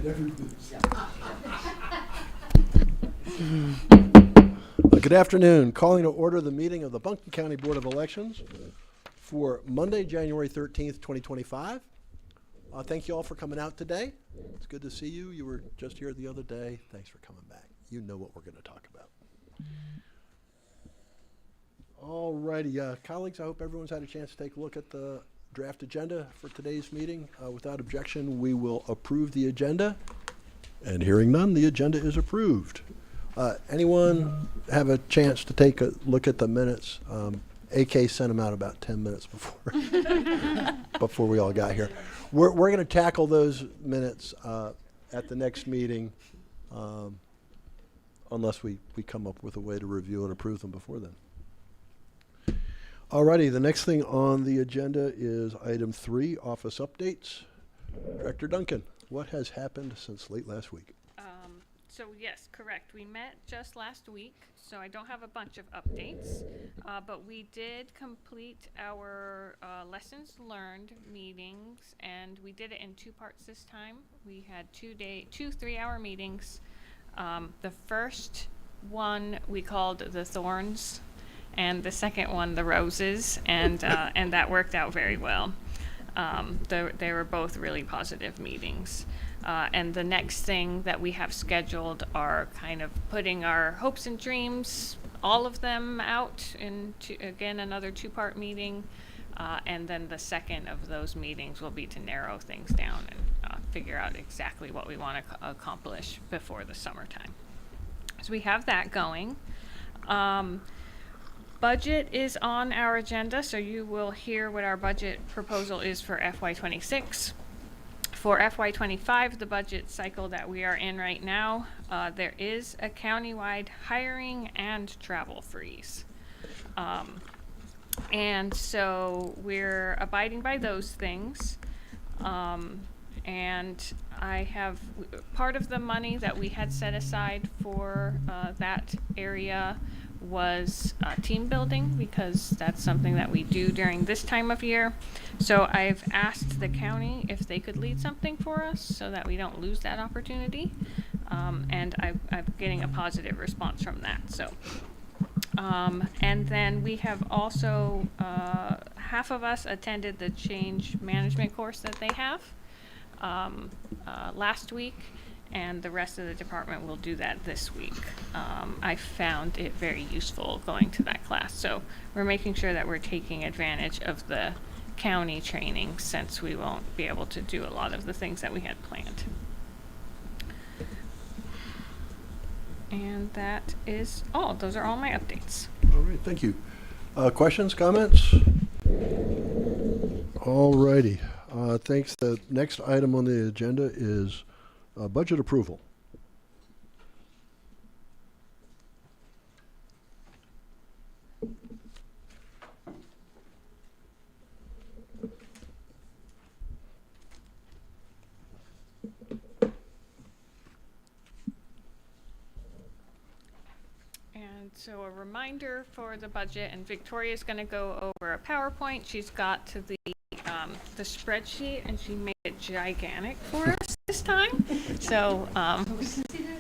never lose. Good afternoon. Calling to order the meeting of the Buncombe County Board of Elections for Monday, January 13th, 2025. Thank you all for coming out today. It's good to see you. You were just here the other day. Thanks for coming back. You know what we're going to talk about. All righty, colleagues, I hope everyone's had a chance to take a look at the draft agenda for today's meeting. Without objection, we will approve the agenda. And hearing none, the agenda is approved. Anyone have a chance to take a look at the minutes? AK sent them out about 10 minutes before before we all got here. We're going to tackle those minutes at the next meeting, unless we come up with a way to review and approve them before then. Alrighty, the next thing on the agenda is item 3, office updates. Director Duncan, what has happened since late last week? So yes, correct. We met just last week, so I don't have a bunch of updates, but we did complete our lessons learned meetings, and we did it in 2 parts this time. We had 2 3-hour meetings. The first one we called the Thorns, and the second one the Roses, and and that worked out very well. They were both really positive meetings. And the next thing that we have scheduled are kind of putting our hopes and dreams, all of them out into, again, another 2-part meeting. And then the second of those meetings will be to narrow things down and figure out exactly what we want to accomplish before the summertime. So we have that going. Budget is on our agenda, so you will hear what our budget proposal is for FY26. For FY25, the budget cycle that we are in right now, there is a countywide hiring and travel freeze. And so we're abiding by those things. And I have part of the money that we had set aside for that area was team building, because that's something that we do during this time of year. So I've asked the county if they could lead something for us so that we don't lose that opportunity. And I'm getting a positive response from that. So, and then we have also, half of us attended the change management course that they have last week. And the rest of the department will do that this week. I found it very useful going to that class. So we're making sure that we're taking advantage of the county training, since we won't be able to do a lot of the things that we had planned. And that is all. Those are all my updates. All right, thank you. Questions, comments? All righty. Thanks. The next item on the agenda is budget approval. And so a reminder for the budget, and Victoria's going to go over a PowerPoint. She's got to the spreadsheet, and she made it gigantic for us this time. So,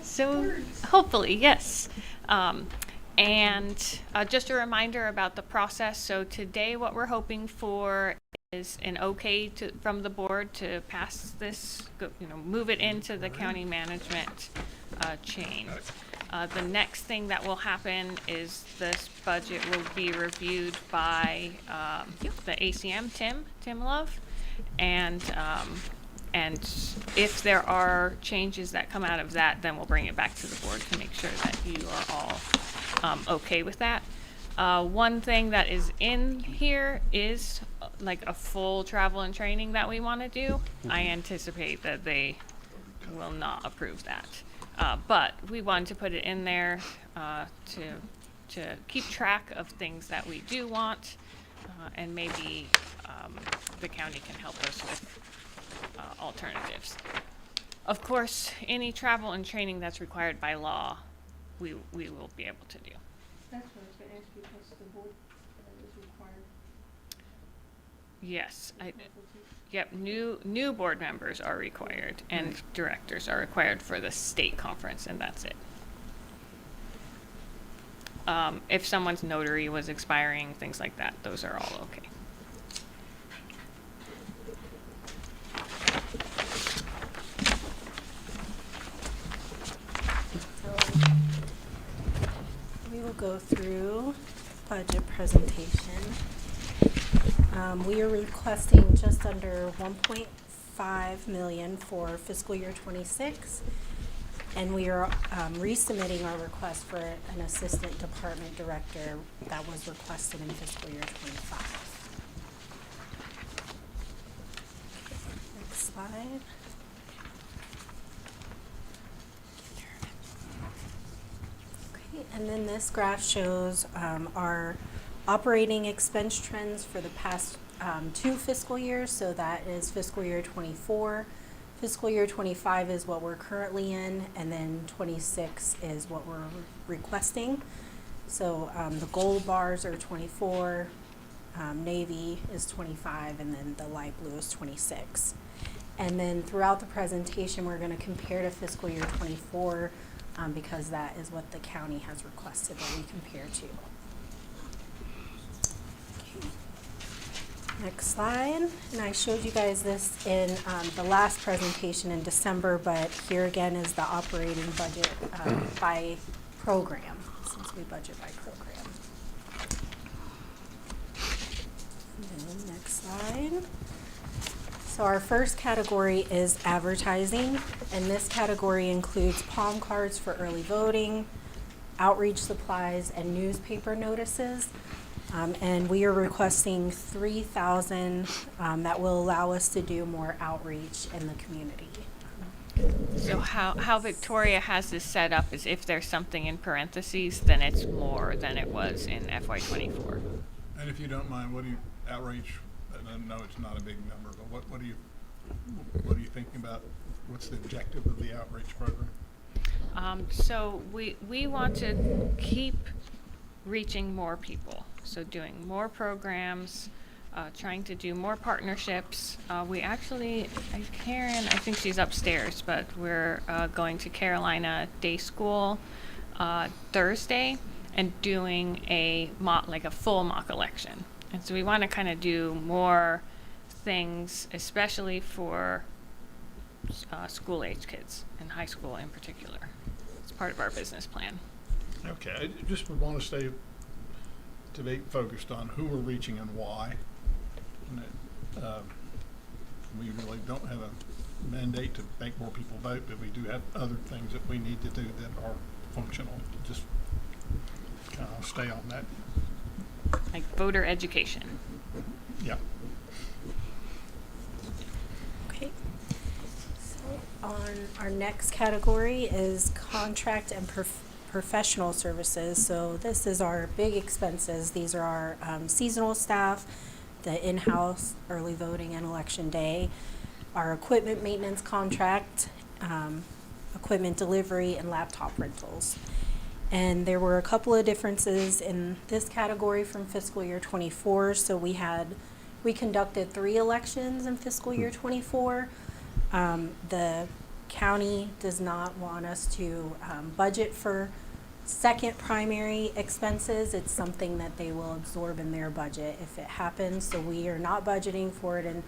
so hopefully, yes. And just a reminder about the process. So today, what we're hoping for is an okay from the board to pass this, move it into the county management chain. The next thing that will happen is this budget will be reviewed by the ACM, Tim Love, and if there are changes that come out of that, then we'll bring it back to the board to make sure that you are all okay with that. One thing that is in here is like a full travel and training that we want to do. I anticipate that they will not approve that. But we wanted to put it in there to keep track of things that we do want, and maybe the county can help us with alternatives. Of course, any travel and training that's required by law, we will be able to do. That's what I was going to ask you, because the board is required. Yes, yep, new board members are required and directors are required for the state conference, and that's it. If someone's notary was expiring, things like that, those are all okay. So we will go through budget presentation. We are requesting just under 1.5 million for fiscal year '26. And we are resubmitting our request for an assistant department director that was requested in fiscal year '25. Next slide. Okay, and then this graph shows our operating expense trends for the past 2 fiscal years. So that is fiscal year '24. Fiscal year '25 is what we're currently in, and then '26 is what we're requesting. So the gold bars are '24, navy is '25, and then the light blue is '26. And then throughout the presentation, we're going to compare to fiscal year '24 because that is what the county has requested that we compare to. Next slide, and I showed you guys this in the last presentation in December, but here again is the operating budget by program, since we budget by program. And then next slide. So our first category is advertising, and this category includes palm cards for early voting, outreach supplies, and newspaper notices. And we are requesting 3,000 that will allow us to do more outreach in the community. So how Victoria has this set up is if there's something in parentheses, then it's more than it was in FY '24. And if you don't mind, what do you, outreach, and I know it's not a big number, but what are you thinking about? What's the objective of the outreach program? So we want to keep reaching more people. So doing more programs, trying to do more partnerships. We actually, Karen, I think she's upstairs, but we're going to Carolina Day School Thursday and doing a full mock election. And so we want to kind of do more things, especially for school-age kids and high school in particular. It's part of our business plan. Okay, I just would want to stay to be focused on who we're reaching and why. And that, we really don't have a mandate to make more people vote, but we do have other things that we need to do that are functional. Just kind of stay on that. Like voter education. Yeah. Okay. So on our next category is contract and professional services. So this is our big expenses. These are our seasonal staff, the in-house early voting and election day, our equipment maintenance contract, equipment delivery, and laptop rentals. And there were a couple of differences in this category from fiscal year '24. So we conducted 3 elections in fiscal year '24. The county does not want us to budget for second primary expenses. It's something that they will absorb in their budget if it happens. So we are not budgeting for it in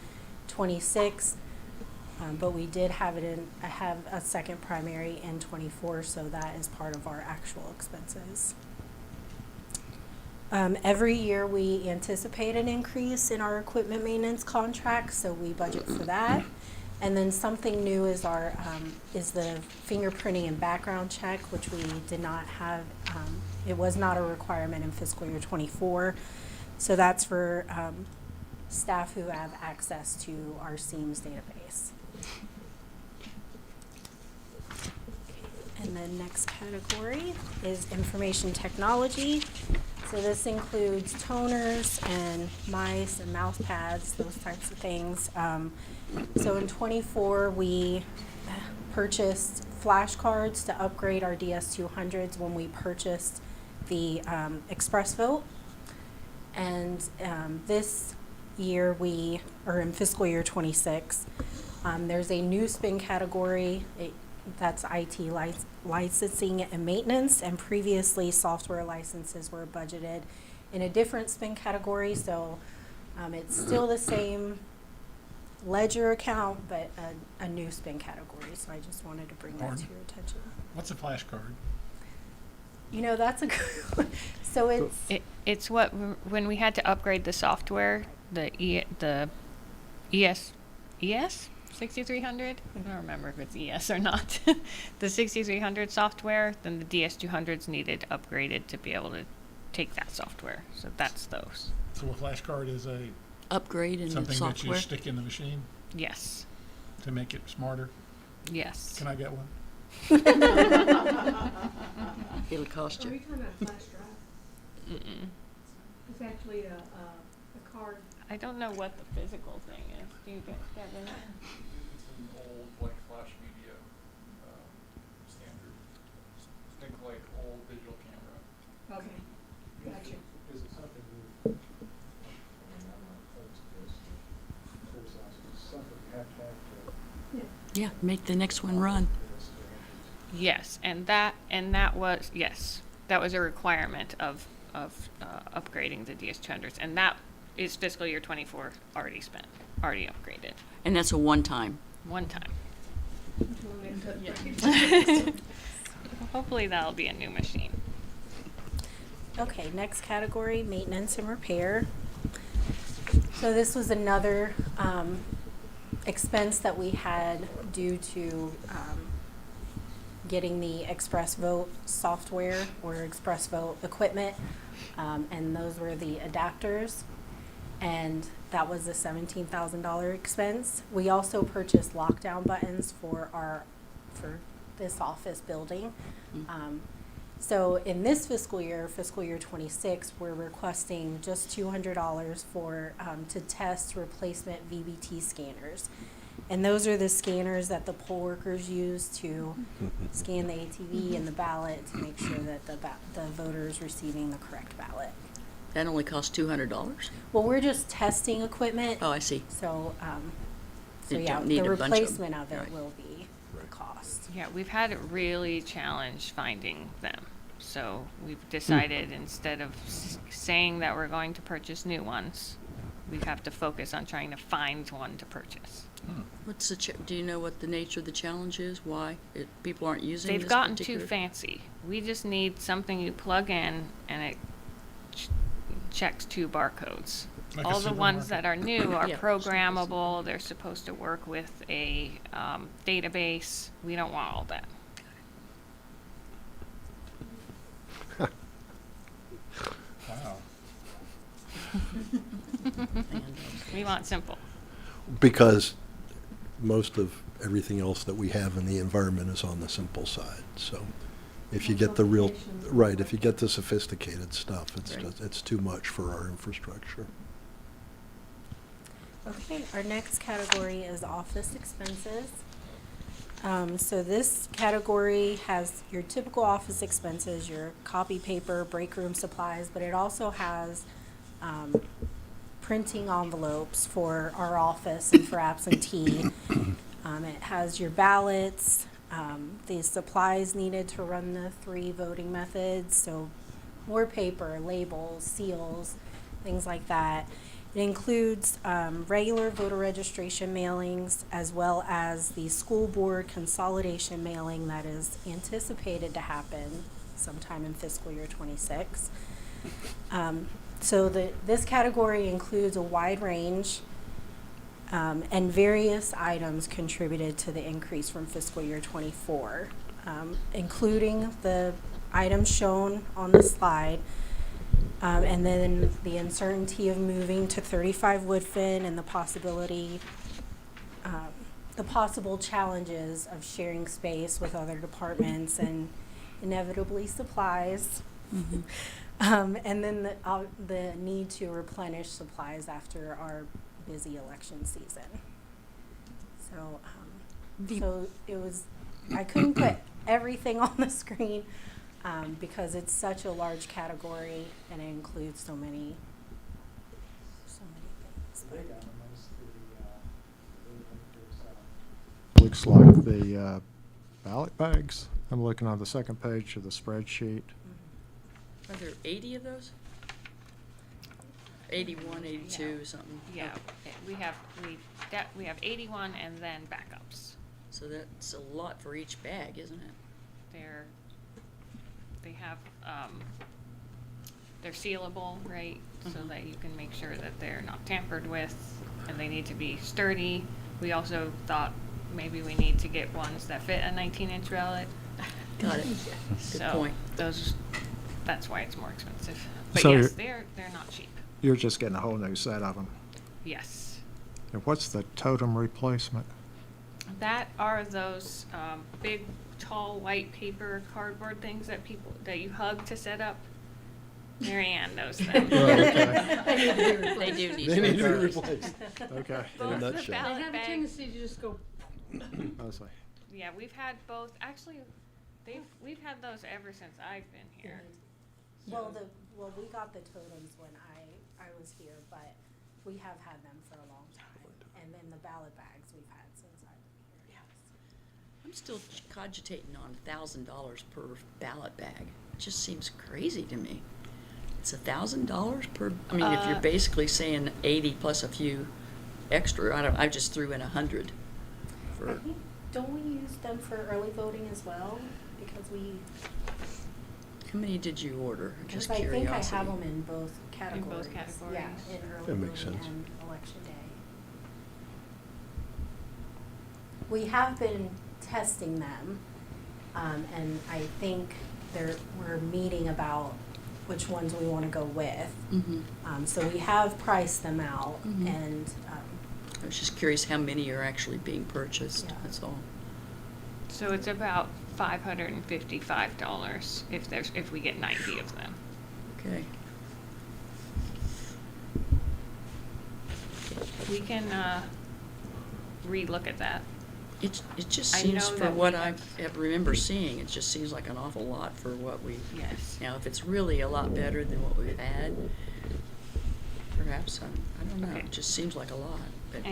'26, but we did have a second primary in '24, so that is part of our actual expenses. Every year we anticipate an increase in our equipment maintenance contract, so we budget for that. And then something new is is the fingerprinting and background check, which we did not have. It was not a requirement in fiscal year '24. So that's for staff who have access to our SEAMS database. And then next category is information technology. So this includes toners and mice and mouse pads, those types of things. So in '24, we purchased flashcards to upgrade our DS200s when we purchased the Express Vote. And this year or in fiscal year 26, there's a new spend category. That's IT licensing and maintenance, and previously software licenses were budgeted in a different spend category, so it's still the same ledger account, but a new spend category, so I just wanted to bring that to Pardon? your attention. What's a flashcard? You know, that's a good one. So It's what, when we had to upgrade the software, the ES 6300? I don't remember if it's ES or not. The 6300 software, then the DS200s needed upgraded to be able to take that software. So that's those. So a flashcard is a Upgrade in the something that you software. stick in the machine Yes. to make it smarter. Yes. Can I get one? It'll cost Are we you. talking about flash drive? It's actually a card. I don't know what the physical thing is. Do you get that? It's an old, like, flash media, standard. Think like old digital camera. Okay, gotcha. Is it something you, I mean, I'm not opposed to this, criticize it, it's something you have to Yeah, make the next one run. this to enter. Yes, and that was, yes, that was a requirement of upgrading the DS200s, and that is fiscal year 24 already spent, already upgraded, And that's a one-time. one time. Yeah. Hopefully that'll be a new machine. Okay, next category, maintenance and repair. So this was another expense that we had due to getting the Express Vote software or Express Vote equipment, and those were the adapters, and that was a $17,000 expense. We also purchased lockdown buttons for this office building. So in this fiscal year 26, we're requesting just $200 for, to test replacement VBT scanners. And those are the scanners that the poll workers use to scan the ATV and the ballot to make sure that the voter is receiving the correct ballot. That only costs $200. Well, we're just testing equipment, Oh, I see. so, You yeah, don't need the a bunch of 'em. replacement of it Right. will be the cost. Yeah, we've had it really challenged finding them. So we've decided instead of saying that we're going to purchase new ones, we have to focus on trying to find one to purchase. What's the, do you know what the nature of the challenge is? Why people aren't using this They've gotten too particular? fancy. We just need something you plug in and it checks 2 barcodes. Like a All the ones supermarket. that are new are Yeah. programmable. They're supposed to work with a database. We don't want all that. Wow. We want simple. Because most of everything else that we have in the environment is on the simple side, so if you get the real, right, if you get the sophisticated stuff, it's Right. just, it's too much for our infrastructure. Okay, our next category is office expenses. So this category has your typical office expenses, your copy paper, break room supplies, but it also has printing envelopes for our office and for absentee. It has your ballots, the supplies needed to run the 3 voting methods, so more paper, labels, seals, things like that. It includes regular voter registration mailings as well as the school board consolidation mailing that is anticipated to happen sometime in fiscal year 26. So this category includes a wide range and various items contributed to the increase from fiscal year 24, including the items shown on the slide. And then the uncertainty of moving to 35 Woodfin and the possible challenges of sharing space with other departments and inevitably supplies. And then the need to replenish supplies after our busy election season. So, I couldn't put everything on the screen, because it's such a large category and it includes so many this, big but on them is the, looks like the ballot bags. I'm looking on the second page of the spreadsheet. Are there 80 of those? 81, 82, something? Yeah, we have 81 and then backups. So that's a lot for each bag, isn't it? They have, they're sealable, right? So Mhm. that you can make sure that they're not tampered with, and they need to be sturdy. We also thought maybe we need to get ones that fit a 19-inch ballot. Got it. Good So point. that's why it's more expensive. But So yes, you're- they're not cheap. You're just getting a whole new set of them. Yes. And what's the totem replacement? That are those big, tall, white paper cardboard things that you hug to set up. Mary Ann knows them. Oh, okay. They do need They to need to be replace. replaced. Okay. In a Both the nutshell. They ballot have a bags. tendency to just go, I see. Yeah, we've had both. Actually, we've had those ever since I've been here. well, we got the totems when I was here, but we have had them for a long time. And then the ballot bags we've had since I've been here. I'm still cogitating on $1,000 per ballot bag. It just seems crazy to me. It's $1,000 per, I mean, if you're basically saying 80 plus a few extra, I just threw in 100 I for, think, don't we use them for early voting as well? Because how many did you order? Just I curiosity. think I have them in both categories. Yeah, categories. in early That makes voting sense. and election day. We have been testing them, and I think we're meeting about which ones we want to go with. Mhm. So we have priced them out, Mhm. and I was just curious how many are actually being purchased, Yeah. that's all. So it's about $555 if we get 90 of them. Okay. We can relook at that. It just I seems know for that what we I have- remember seeing, it just seems like an awful lot for what we. Yes. Now, if it's really a lot better than what we've had, perhaps, I don't know, Okay. it just seems like a lot, but.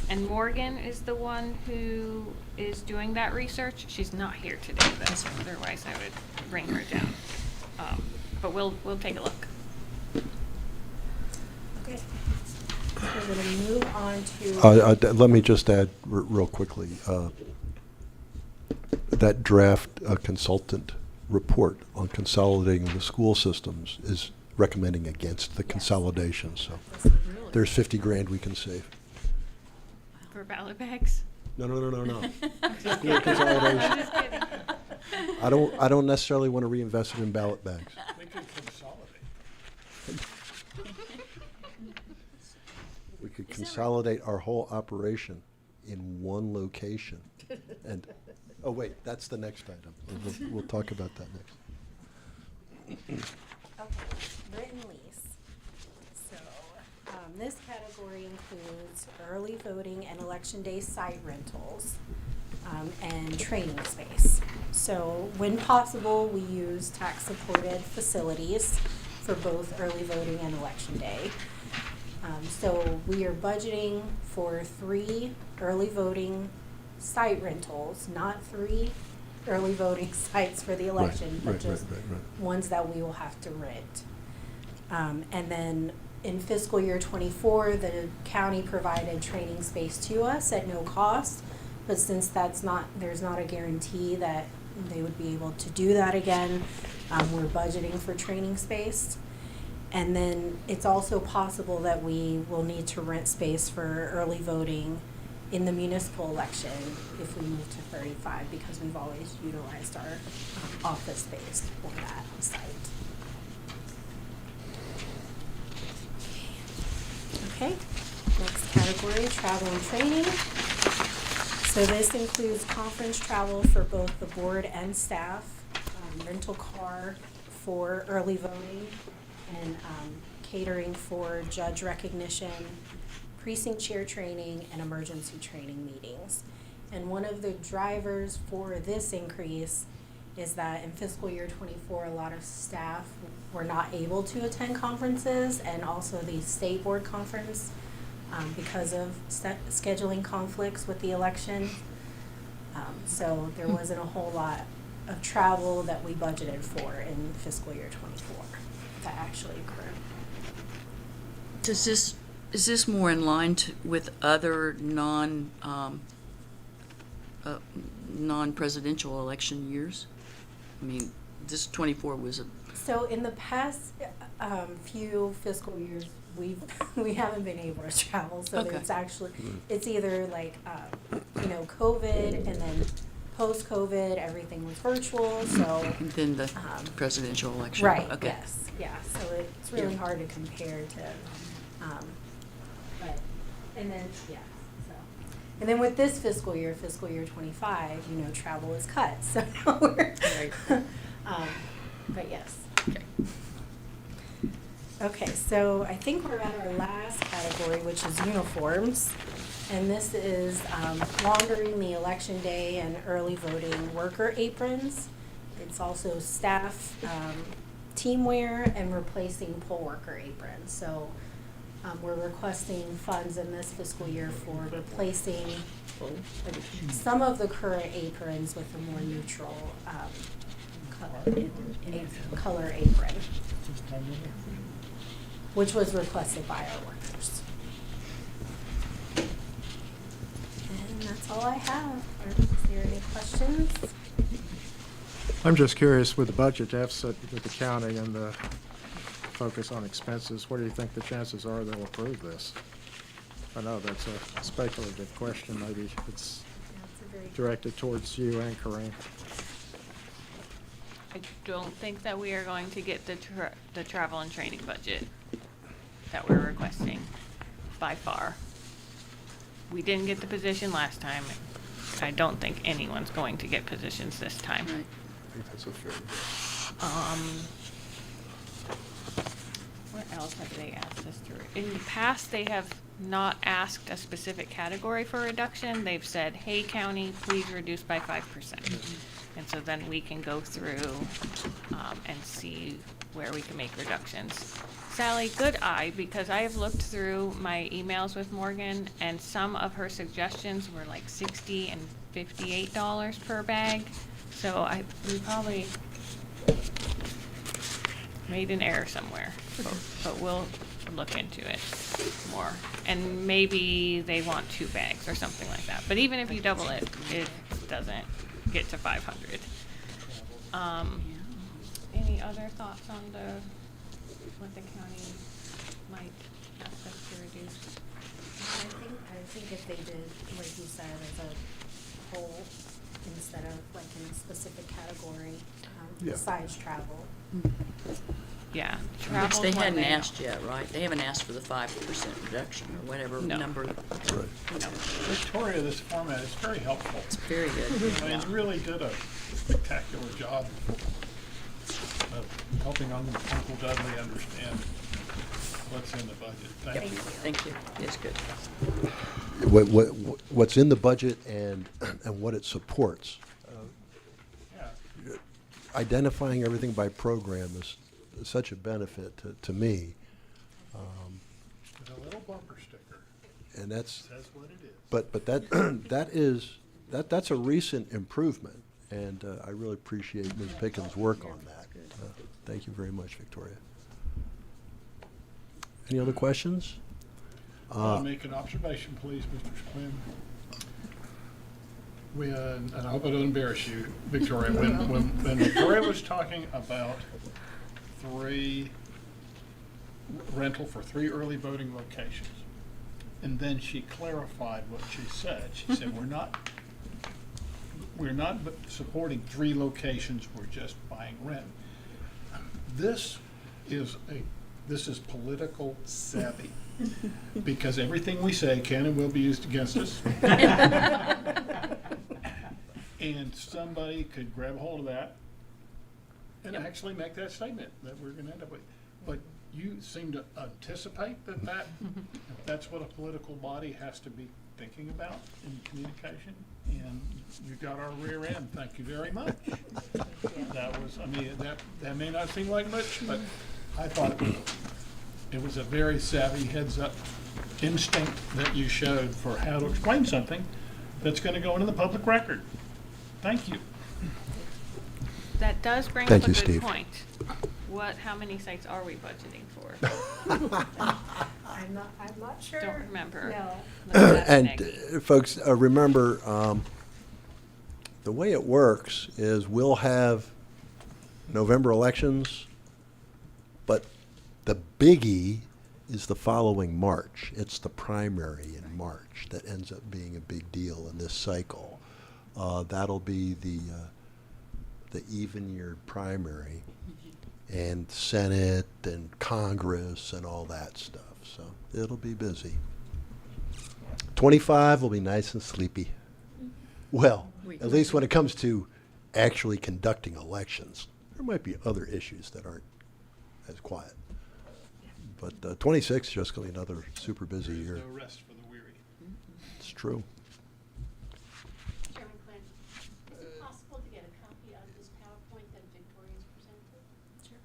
And Morgan is the one who is doing that research. She's not here today, though. That's fine. Otherwise, I would bring her down. But we'll take a look. okay. So we're going to move on to. Let me just add real quickly, that draft consultant report on consolidating the school systems is recommending against the Yes. consolidation, so Really? there's 50 grand we can save. For ballot bags? No. I'm just School kidding. consolidation. I'm just kidding. I don't necessarily want to reinvest it in ballot bags. They could consolidate. We could Is that right? consolidate our whole operation in one location. And, oh wait, that's the next item. We'll talk about that next. Okay, written lease. So, this category includes early voting and election day site rentals, and training space. So, when possible, we use tax-supported facilities for both early voting and election day. So we are budgeting for 3 early voting site rentals, not 3 early voting sites for the election, but just ones that we will have to rent. And then in fiscal year '24, the county provided training space to us at no cost. But since there's not a guarantee that they would be able to do that again, we're budgeting for training space. And then it's also possible that we will need to rent space for early voting in the municipal election if we move to 35, because we've always utilized our office space for that site. Okay, next category, travel and training. So this includes conference travel for both the board and staff, rental car for early voting, and catering for judge recognition, precinct chair training, and emergency training meetings. And one of the drivers for this increase is that in fiscal year '24, a lot of staff were not able to attend conferences, and also the state board conference because of scheduling conflicts with the election. So there wasn't a whole lot of travel that we budgeted for in fiscal year '24 that actually occurred. Is this more in line with other non-presidential election years? I mean, this 24 was a, So in the past few fiscal years, we haven't been able to travel. So Okay. it's actually, it's either like, COVID and then post-COVID, everything was virtual, so. then the presidential election. Right, Okay. yes, yeah, so it's really hard to compare to, but, and then, yeah, so. And then with this fiscal year '25, travel is cut, so we're, Right. but yes. Okay. Okay, so I think we're at our last category, which is uniforms. And this is laundering the election day and early voting worker aprons. It's also staff team wear and replacing poll worker aprons. So we're requesting funds in this fiscal year for replacing some of the current aprons with a more neutral color apron, which was requested by our workers. And that's all I have. Is there any questions? I'm just curious, with the budget deficit with the county and the focus on expenses, what do you think the chances are they'll approve this? I know that's a speculative question, maybe it's That's a very directed towards you and Corinne. I don't think that we are going to get the travel and training budget that we're requesting by far. We didn't get the position last time. I don't think anyone's going to get positions this time. Right. I think that's a fair. What else have they asked us to? In the past, they have not asked a specific category for reduction. They've said, hey, county, please reduce by 5%. And so then we can go through and see where we can make reductions. Sally, good eye, because I have looked through my emails with Morgan, and some of her suggestions were like $60 and $58 per bag. So we probably made an error somewhere, but we'll look into it more. And maybe they want 2 bags or something like that. But even if you double it, it doesn't get to 500. Any other thoughts on what the county might ask us to reduce? I think if they did, like you said, as a whole, instead of like in a specific category, Yeah. besides travel. Yeah. Which travel's they one hadn't thing. asked yet, right? They haven't asked for the 5% reduction or whatever No. number. That's right. No. Victoria, this format is very helpful. It's very good. I mean, it really did a spectacular job of helping Uncle Dudley understand what's in the budget. Thank you. Thank you. It's good. What's in the budget and what it supports. Yeah. Identifying everything by program is such a benefit to me. With a little bumper sticker, And that's, says what it is. but that, that's a recent improvement. And I really appreciate Ms. Pickens' work on that. Thank you very much, Victoria. Any other questions? I'll make an observation, please, Mr. Quinn. And I hope I don't embarrass you, Victoria, when Victoria was talking about rental for 3 early voting locations, and then she clarified what she said. She said, we're not supporting 3 locations, we're just buying rent. This is political savvy, because everything we say can and will be used against us. And somebody could grab a hold of that and actually make that statement that we're gonna end up with. But you seem to anticipate that's what a political body has to be thinking about in communication, and you got our rear end. Thank you very much. That was, I mean, that may not seem like much, but I thought it was it was a very savvy heads-up instinct that you showed for how to explain something that's gonna go into the public record. Thank you. That does bring Thank up a you, good Steve. point. How many sites are we budgeting for? I'm not sure. Don't remember. No. Let's ask And Maggie. folks, remember, the way it works is we'll have November elections, but the biggie is the following March. It's the primary in March that ends up being a big deal in this cycle. That'll be the even-year primary and Senate and Congress and all that stuff. So it'll be busy. 25 will be nice and sleepy. Well, We- at least when it comes to actually conducting elections. There might be other issues that aren't as quiet. But 26 is just going to be another super busy There's year. no rest for the weary. It's true. Chairman Quinn, is it possible to get a copy of this PowerPoint that Victoria's presented? Sure.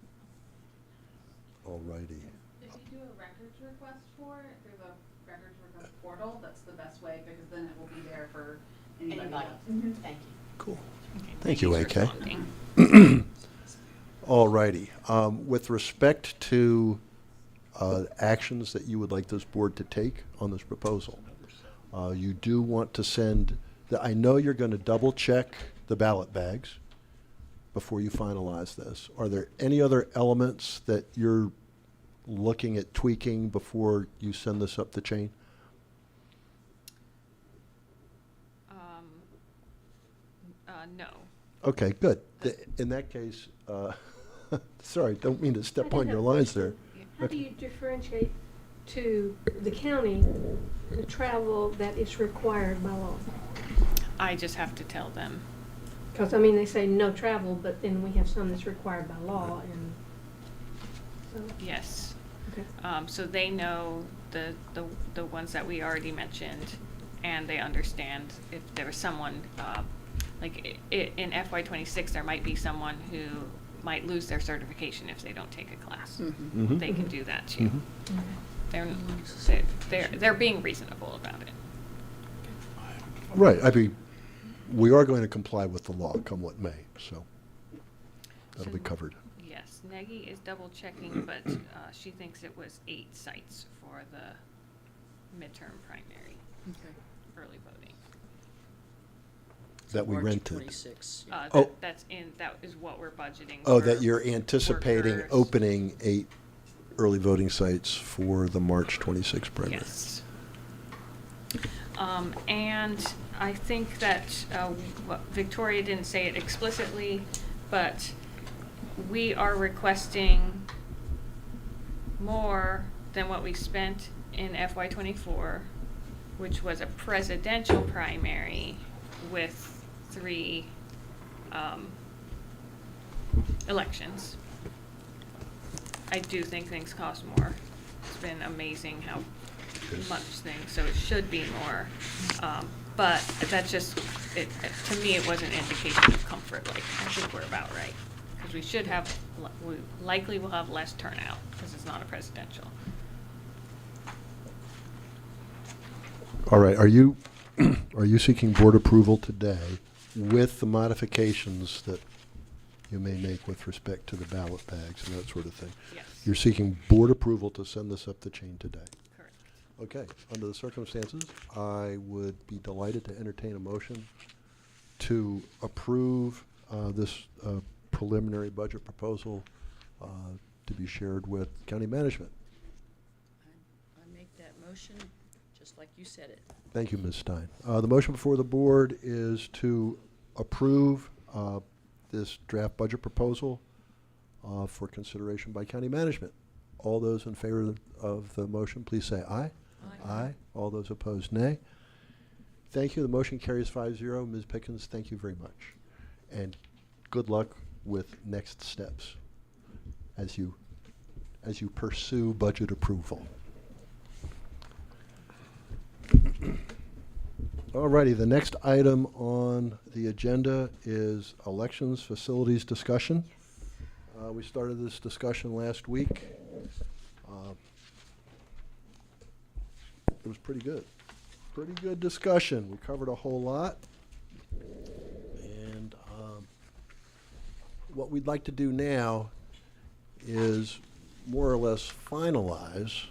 All righty. If you do a records request for it, through the records request portal, that's the best way, because then it will be there for anybody Anybody? else. Thank you. Cool. Okay, Thank you, for AK. responding. All righty. With respect to actions that you would like this board to take on this proposal, you do want to send, I know you're going to double check the ballot bags before you finalize this. Are there any other elements that you're looking at tweaking before you send this up the chain? No. Okay, good. In that case, sorry, don't mean to step on your lines there. How do you differentiate to the county the travel that is required by law? I just have to tell them. Because, I mean, they say no travel, but then we have some that's required by law, and so, Yes. okay. So they know the ones that we already mentioned, and they understand if there was someone, like in FY '26, there might be someone who might lose their certification if they don't take a class. Mhm. They can do that too. Mhm. They're being reasonable about it. Right, I mean, we are going to comply with the law, come what may, so that'll be So- covered. Yes, Nagy is double checking, but she thinks it was 8 sites for the midterm primary Okay. early voting. That we March rented. 26. Oh. That is what we're budgeting. Oh, for that you're anticipating workers. opening 8 early voting sites for the March 26 primary. Yes. And I think that Victoria didn't say it explicitly, but we are requesting more than what we spent in FY '24, which was a presidential primary with 3 elections. I do think things cost more. It's been amazing how much things, so it should be more. But that's just, to me, it was an indication of comfort, like, I think we're about right. Because we should have, we likely will have less turnout, because it's not a presidential. All right, are you seeking board approval today with the modifications that you may make with respect to the ballot bags and that sort of thing? Yes. You're seeking board approval to send this up the chain today? Correct. Okay, under the circumstances, I would be delighted to entertain a motion to approve this preliminary budget proposal to be shared with county management. I make that motion, just like you said it. Thank you, Ms. Stein. The motion before the board is to approve this draft budget proposal for consideration by county management. All those in favor of the motion, please say aye. Aye. All those opposed, nay. Thank you. The motion carries 5-0. Ms. Pickens, thank you very much. And good luck with next steps as you pursue budget approval. All righty, the next item on the agenda is elections facilities discussion. We started this discussion last week. It was pretty good. Pretty good discussion. We covered a whole lot. And what we'd like to do now is more or less finalize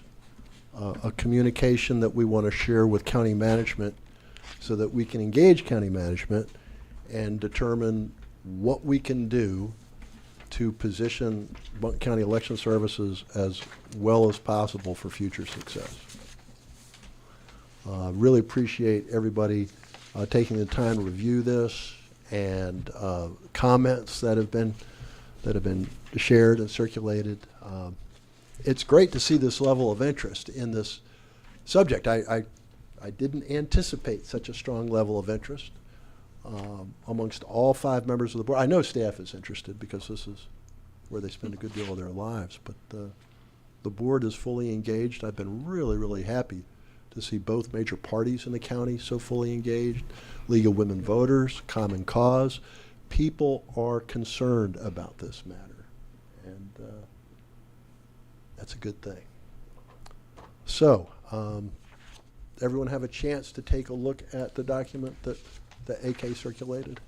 a communication that we want to share with county management so that we can engage county management and determine what we can do to position Blount County Election Services as well as possible for future success. Really appreciate everybody taking the time to review this and comments that have been shared and circulated. It's great to see this level of interest in this subject. I didn't anticipate such a strong level of interest amongst all 5 members of the board. I know staff is interested because this is where they spend a good deal of their lives, but the board is fully engaged. I've been really, really happy to see both major parties in the county so fully engaged. League of Women Voters, Common Cause. People are concerned about this matter, and that's a good thing. So, everyone have a chance to take a look at the document that AK circulated?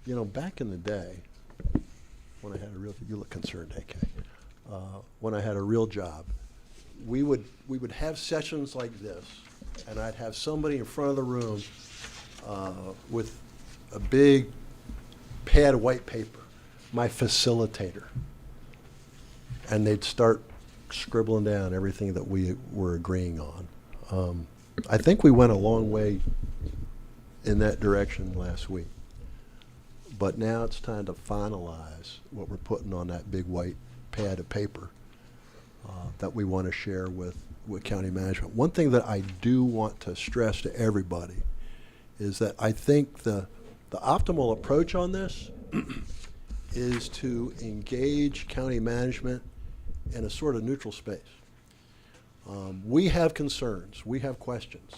You know, back in the day, when I had a real, you look concerned, AK. When I had a real job, we would have sessions like this, and I'd have somebody in front of the room with a big pad of white paper, my facilitator, and they'd start scribbling down everything that we were agreeing on. I think we went a long way in that direction last week, but now it's time to finalize what we're putting on that big white pad of paper that we want to share with county management. One thing that I do want to stress to everybody is that I think the optimal approach on this is to engage county management in a sort of neutral space. We have concerns, we have questions.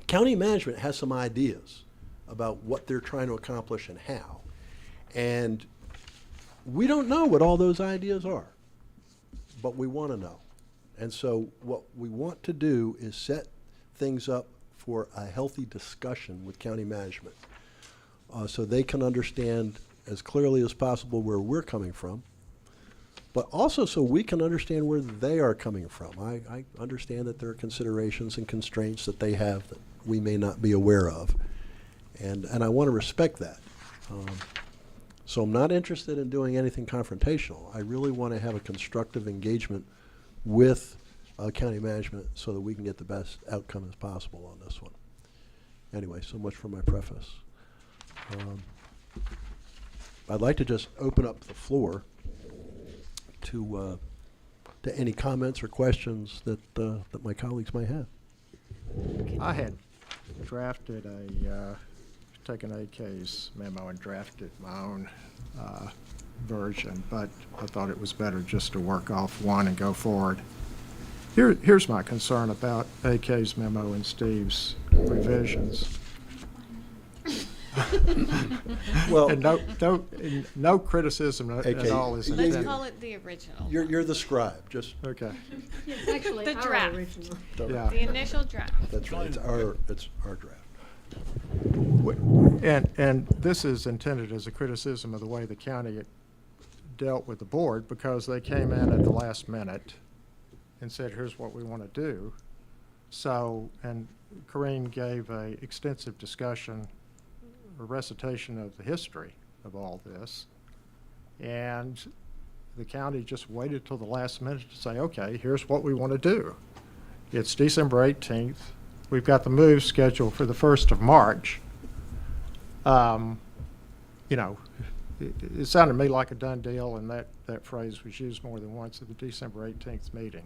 County management has some ideas about what they're trying to accomplish and how. And we don't know what all those ideas are, but we want to know. And so what we want to do is set things up for a healthy discussion with county management so they can understand as clearly as possible where we're coming from, but also so we can understand where they are coming from. I understand that there are considerations and constraints that they have that we may not be aware of, and I want to respect that. So I'm not interested in doing anything confrontational. I really want to have a constructive engagement with county management so that we can get the best outcome as possible on this one. Anyway, so much for my preface. I'd like to just open up the floor to any comments or questions that my colleagues might have. I had drafted taken AK's memo and drafted my own version, but I thought it was better just to work off one and go forward. Here's my concern about AK's memo and Steve's revisions. Well, And no criticism at AK, all is Let's intended. call it the original. you're the scribe. Just Okay, It's actually The our draft. original. yeah. The initial draft. That's right. It's our draft. And this is intended as a criticism of the way the county dealt with the board, because they came in at the last minute and said, here's what we want to do. So, and Kareem gave a extensive discussion, a recitation of the history of all this. And the county just waited till the last minute to say, okay, here's what we want to do. It's December 18th. We've got the move scheduled for the 1st of March. You know, it sounded to me like a done deal, and that phrase was used more than once at the December 18th meeting.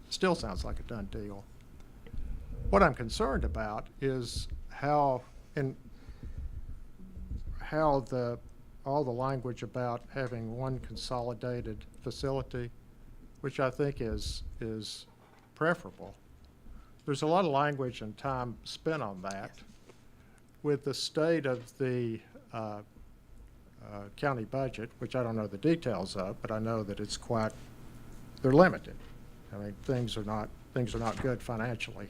Still sounds like a done deal. What I'm concerned about is how all the language about having one consolidated facility, which I think is preferable. There's a lot of language and time spent on that. With the state of the county budget, which I don't know the details of, but I know that it's quite they're limited. I mean, things are not good financially.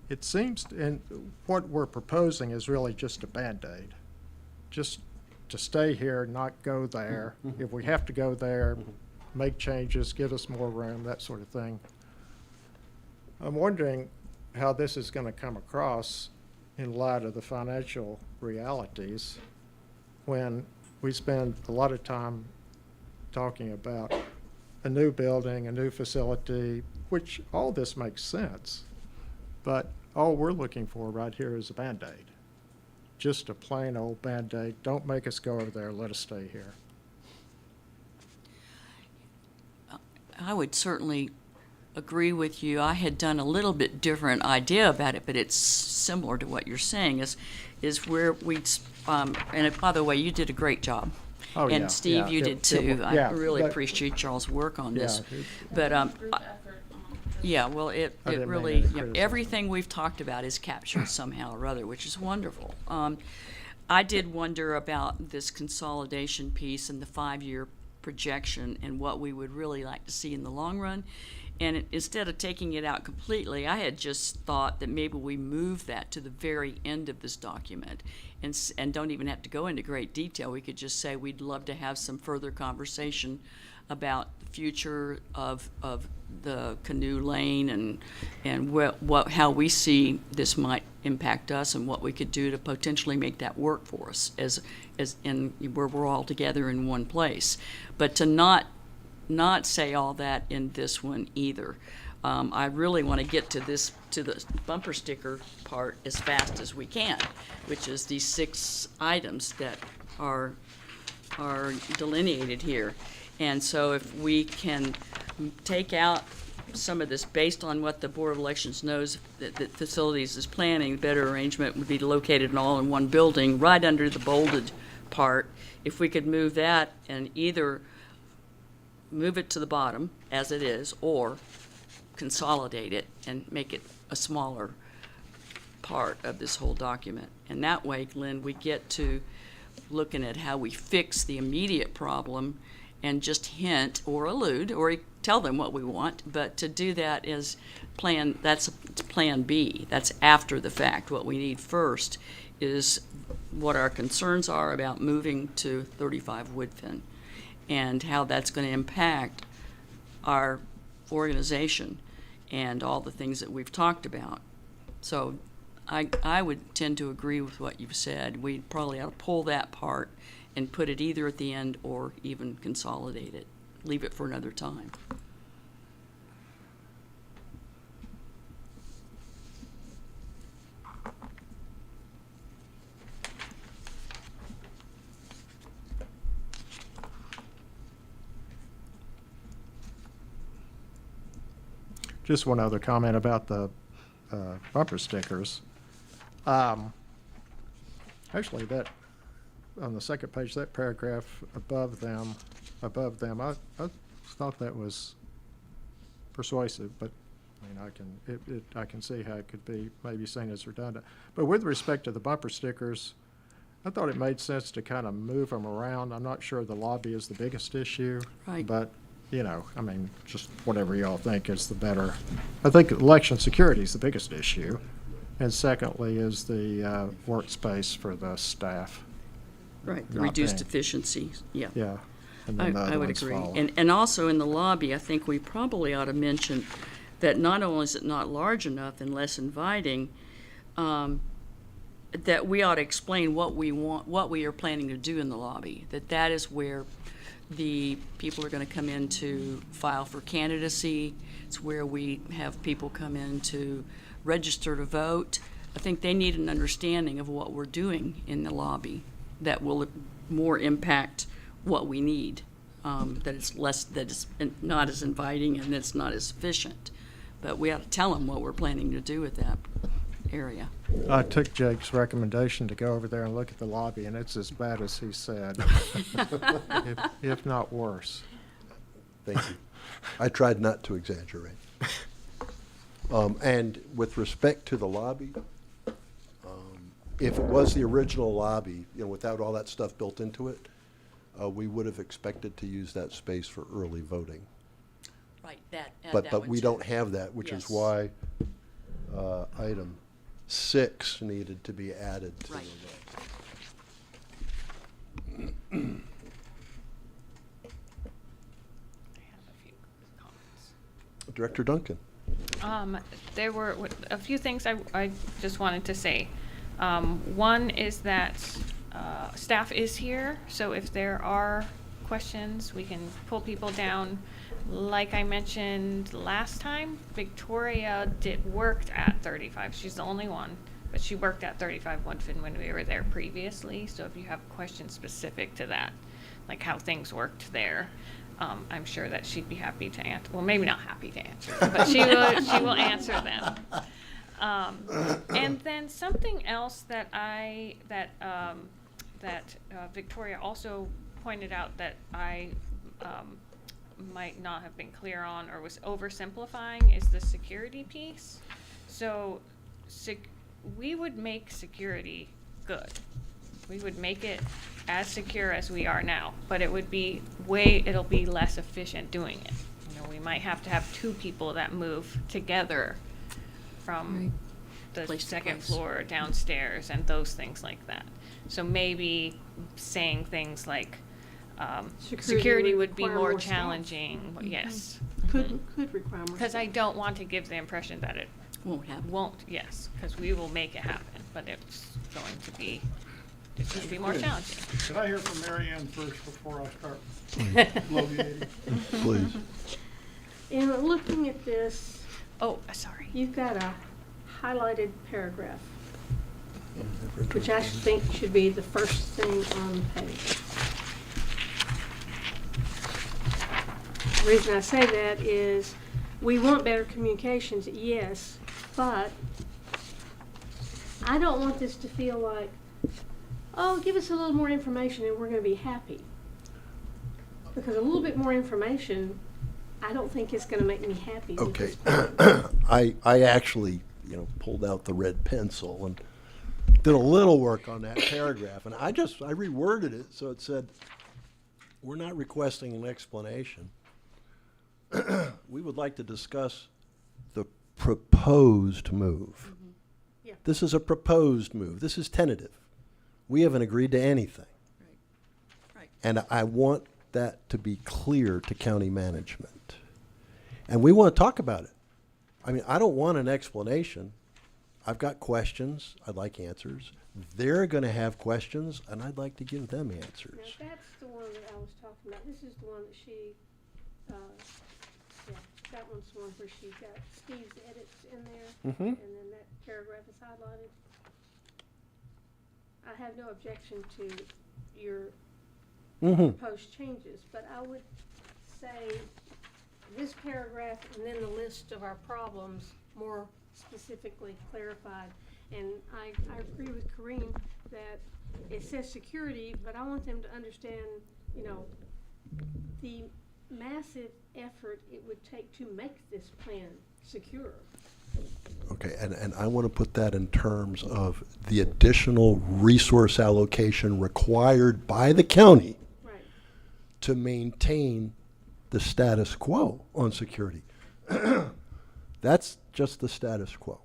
It seems, and what we're proposing is really just a Band-Aid. Just to stay here, not go there. If we have to go there, make changes, give us more room, that sort of thing. I'm wondering how this is going to come across in light of the financial realities when we spend a lot of time talking about a new building, a new facility, which all this makes sense. But all we're looking for right here is a Band-Aid. Just a plain old Band-Aid. Don't make us go over there. Let us stay here. I would certainly agree with you. I had done a little bit different idea about it, but it's similar to what you're saying. Is where and by the way, you did a great job. Oh, yeah, And Steve, yeah. you did too. Yeah, I really but- appreciate Charles' work on this. Yeah, But Group effort. yeah, well, it I didn't mean really, any you know, criticism. everything we've talked about is captured somehow or other, which is wonderful. I did wonder about this consolidation piece and the 5-year projection and what we would really like to see in the long run. And instead of taking it out completely, I had just thought that maybe we move that to the very end of this document and don't even have to go into great detail. We could just say we'd love to have some further conversation about the future of the Canoe Lane and how we see this might impact us and what we could do to potentially make that work for us as in where we're all together in one place. But to not say all that in this one either. I really want to get to the bumper sticker part as fast as we can, which is these 6 items that are delineated here. And so if we can take out some of this based on what the Board of Elections knows that facilities is planning, better arrangement would be located all in one building right under the bolded part. If we could move that and either move it to the bottom as it is or consolidate it and make it a smaller part of this whole document. And that way, Glenn, we get to looking at how we fix the immediate problem and just hint or allude or tell them what we want, but to do that is that's plan B. That's after the fact. What we need first is what our concerns are about moving to 35 Woodfin and how that's going to impact our organization and all the things that we've talked about. So I would tend to agree with what you've said. We probably ought to pull that part and put it either at the end or even consolidate it. Leave it for another time. Just one other comment about the bumper stickers. Actually, that, on the second page, that paragraph above them, I thought that was persuasive, but I mean, I can see how it could be maybe seen as redundant. But with respect to the bumper stickers, I thought it made sense to kind of move them around. I'm not sure the lobby is the biggest issue. Right. But, you know, I mean, just whatever y'all think is the better. I think election security is the biggest issue. And secondly is the workspace for the staff. Right, the Not reduced paying. efficiency, yeah. Yeah. And then the I other would ones agree. follow. And also in the lobby, I think we probably ought to mention that not only is it not large enough and less inviting, that we ought to explain what we want, what we are planning to do in the lobby. That is where the people are going to come in to file for candidacy. It's where we have people come in to register to vote. I think they need an understanding of what we're doing in the lobby that will more impact what we need. That it's not as inviting and it's not as efficient. But we ought to tell them what we're planning to do with that area. I took Jake's recommendation to go over there and look at the lobby, and it's as bad as he said, if not worse. Thank you. I tried not to exaggerate. And with respect to the lobby, if it was the original lobby, you know, without all that stuff built into it, we would have expected to use that space for early voting. Right, add But, that but one we too. don't have that, which is Yes. why item 6 needed to be added to the Right. list. I have a few comments. Director Duncan. There were a few things I just wanted to say. One is that staff is here, so if there are questions, we can pull people down. Like I mentioned last time, Victoria worked at 35. She's the only one, but she worked at 35 Woodfin when we were there previously. So if you have questions specific to that, like how things worked there, I'm sure that she'd be happy to answer. Well, maybe not happy to answer, but she will answer them. And then something else that Victoria also pointed out that I might not have been clear on or was oversimplifying is the security piece. So we would make security good. We would make it as secure as we are now, but it'll be less efficient doing it. You know, we might have to have 2 people that move together from the Place to second place. floor downstairs and those things like that. So maybe saying things like, security would be require more more staff. challenging, yes. Could require more. Because I don't want to give the impression that it Won't happen. won't, yes, because we will make it happen, but it's going to be more challenging. Could I hear from Mary Ann first before I start bloviating? Please. In looking at this, Oh, sorry. you've got a highlighted paragraph, which I think should be the first thing on the page. The reason I say that is, we want better communications, yes, but I don't want this to feel like, oh, give us a little more information and we're gonna be happy. Because a little bit more information, I don't think is gonna make me happy. with Okay. this. I actually, pulled out the red pencil and did a little work on that paragraph. And I reworded it so it said, we're not requesting an explanation. We would like to discuss the proposed move. Yeah. This is a proposed move. This is tentative. We haven't agreed to anything. Right. And I want that to be clear to county management. And we want to talk about it. I mean, I don't want an explanation. I've got questions. I'd like answers. They're going to have questions, and I'd like to give them Now, answers. that's the one that I was talking about. This is the one that she, yeah, that one's the one where she got Steve's edits in there, Mhm. and then that paragraph is highlighted. I have no objection to your Mm-hmm. proposed changes, but I would say this paragraph and then the list of our problems more specifically clarified. And I agree with Kareem that it says security, but I want them to understand, the massive effort it would take to make this plan secure. Okay, and I want to put that in terms of the additional resource allocation required by the county Right. to maintain the status quo on security. That's just the status quo.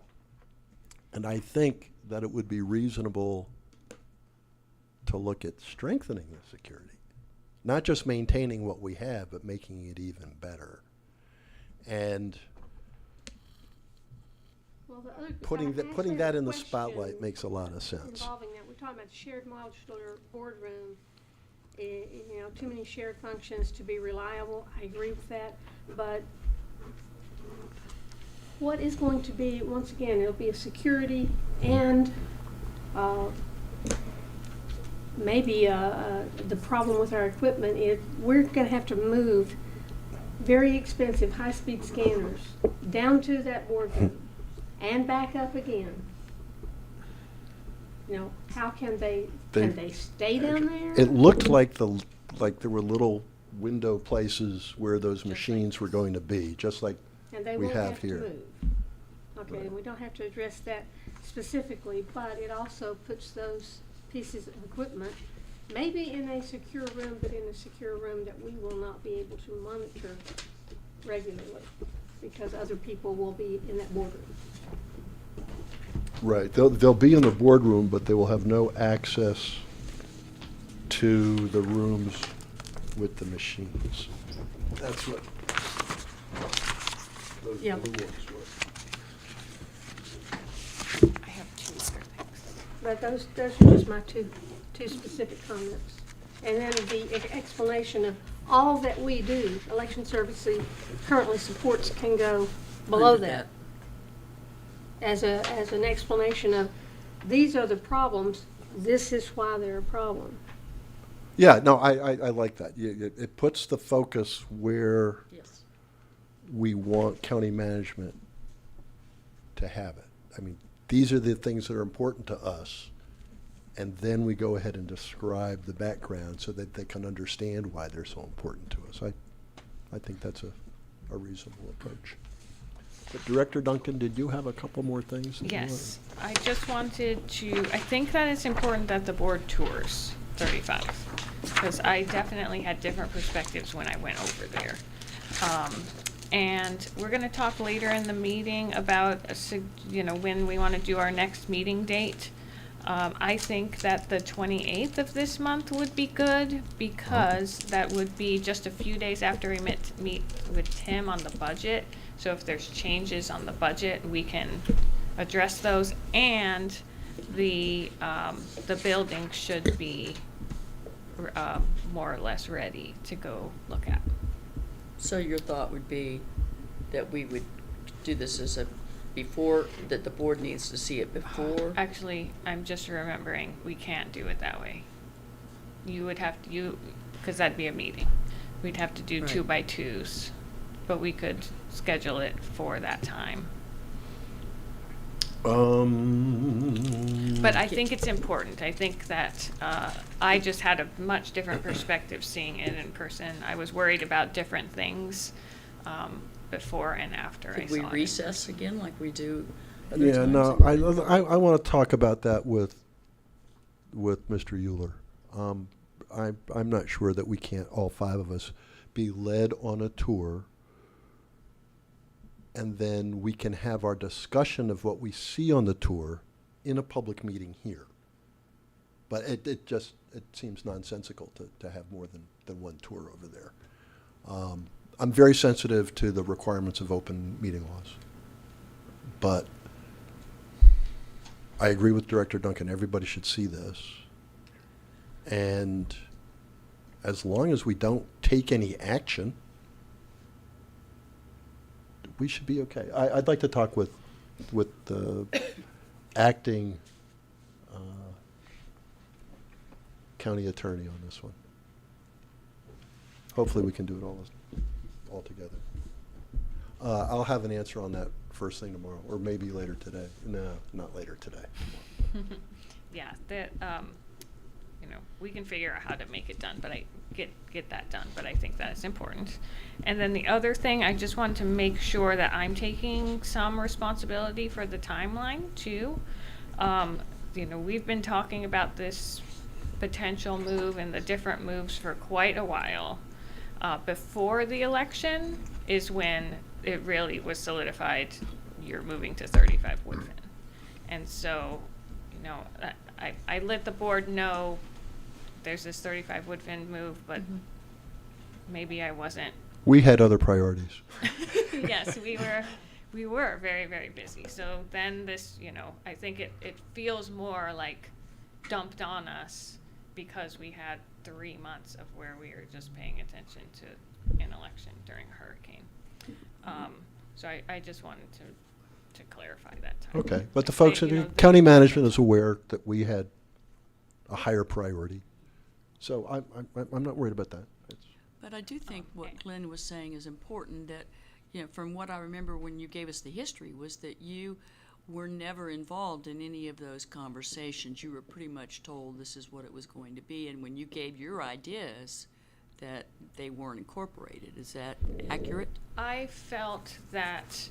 And I think that it would be reasonable to look at strengthening the security. Not just maintaining what we have, but making it even better. And Well, the other. putting I that actually have that a in the question spotlight makes a lot of sense. Involving that, we're talking about the shared modular boardroom, too many shared functions to be reliable, I agree with that, but what is going to be, once again, it'll be a security and, maybe, the problem with our equipment is, we're gonna have to move very expensive, high-speed scanners down to that boardroom and back up again. How can they stay down there? It looked like there were little window places where those machines were going to be, just like And they we won't have have to here. move. Okay, and we don't have to address that specifically, but it also puts those pieces of equipment maybe in a secure room, but in a secure room that we will not be able to monitor regularly because other people will be in that boardroom. Right, they'll be in the boardroom, but they will have no access to the rooms with the machines. That's what those Yeah. blue ones were. I have two other things. But those are just my two specific comments. And then the explanation of all that we do, election services currently supports can go below Under that. As an explanation of, these are the problems, this is why they're a problem. Yeah, no, I like that. It puts the focus where Yes. we want county management to have it. I mean, these are the things that are important to us, and then we go ahead and describe the background so that they can understand why they're so important to us. I think that's a reasonable approach. But Director Duncan, did you have a couple more things? that you Yes, I just wanted to, I think that it's important that the board tours 35, because I definitely had different perspectives when I went over there. And we're gonna talk later in the meeting about, when we wanna do our next meeting date. I think that the 28th of this month would be good, because that would be just a few days after we meet with Tim on the budget. So if there's changes on the budget, we can address those, and the building should be more or less ready to go look at. So your thought would be that we would do this as a before, that the board needs to see it before? Actually, I'm just remembering, we can't do it that way. You would have to, because that'd be a meeting. We'd have to do Right. 2x2s, but we could schedule it for that time. But I think it's important. I think that I just had a much different perspective seeing it in person. I was worried about different things before and after I Could saw we it in recess person. again like we do other Yeah, times? no, I want to talk about that with Mr. Euler. I'm not sure that we can't, all five of us, be led on a tour, and then we can have our discussion of what we see on the tour in a public meeting here. But it seems nonsensical to have more than one tour over there. I'm very sensitive to the requirements of open meeting laws. But I agree with Director Duncan, everybody should see this. And as long as we don't take any action, we should be okay. I'd like to talk with the acting county attorney on this one. Hopefully we can do it all together. I'll have an answer on that first thing tomorrow, or maybe later today. No, not later today. Yeah, we can figure out how to make it done, but I get that done, but I think that is important. And then the other thing, I just want to make sure that I'm taking some responsibility for the timeline too. We've been talking about this potential move and the different moves for quite a while. Before the election is when it really was solidified, you're moving to 35 Woodfin. And so, I let the board know there's this 35 Woodfin move, but maybe I wasn't. We had other priorities. Yes, we were very, very busy. So then this, I think it feels more like dumped on us because we had 3 months of where we were just paying attention to an election during a hurricane. So I just wanted to clarify that time. Okay, but the folks at You know, the county management is aware that we had a higher priority. So I'm not worried about that. But I do think what Okay. Glenn was saying is important, that, from what I remember when you gave us the history, was that you were never involved in any of those conversations. You were pretty much told this is what it was going to be, and when you gave your ideas, that they weren't incorporated. Is that accurate? I felt that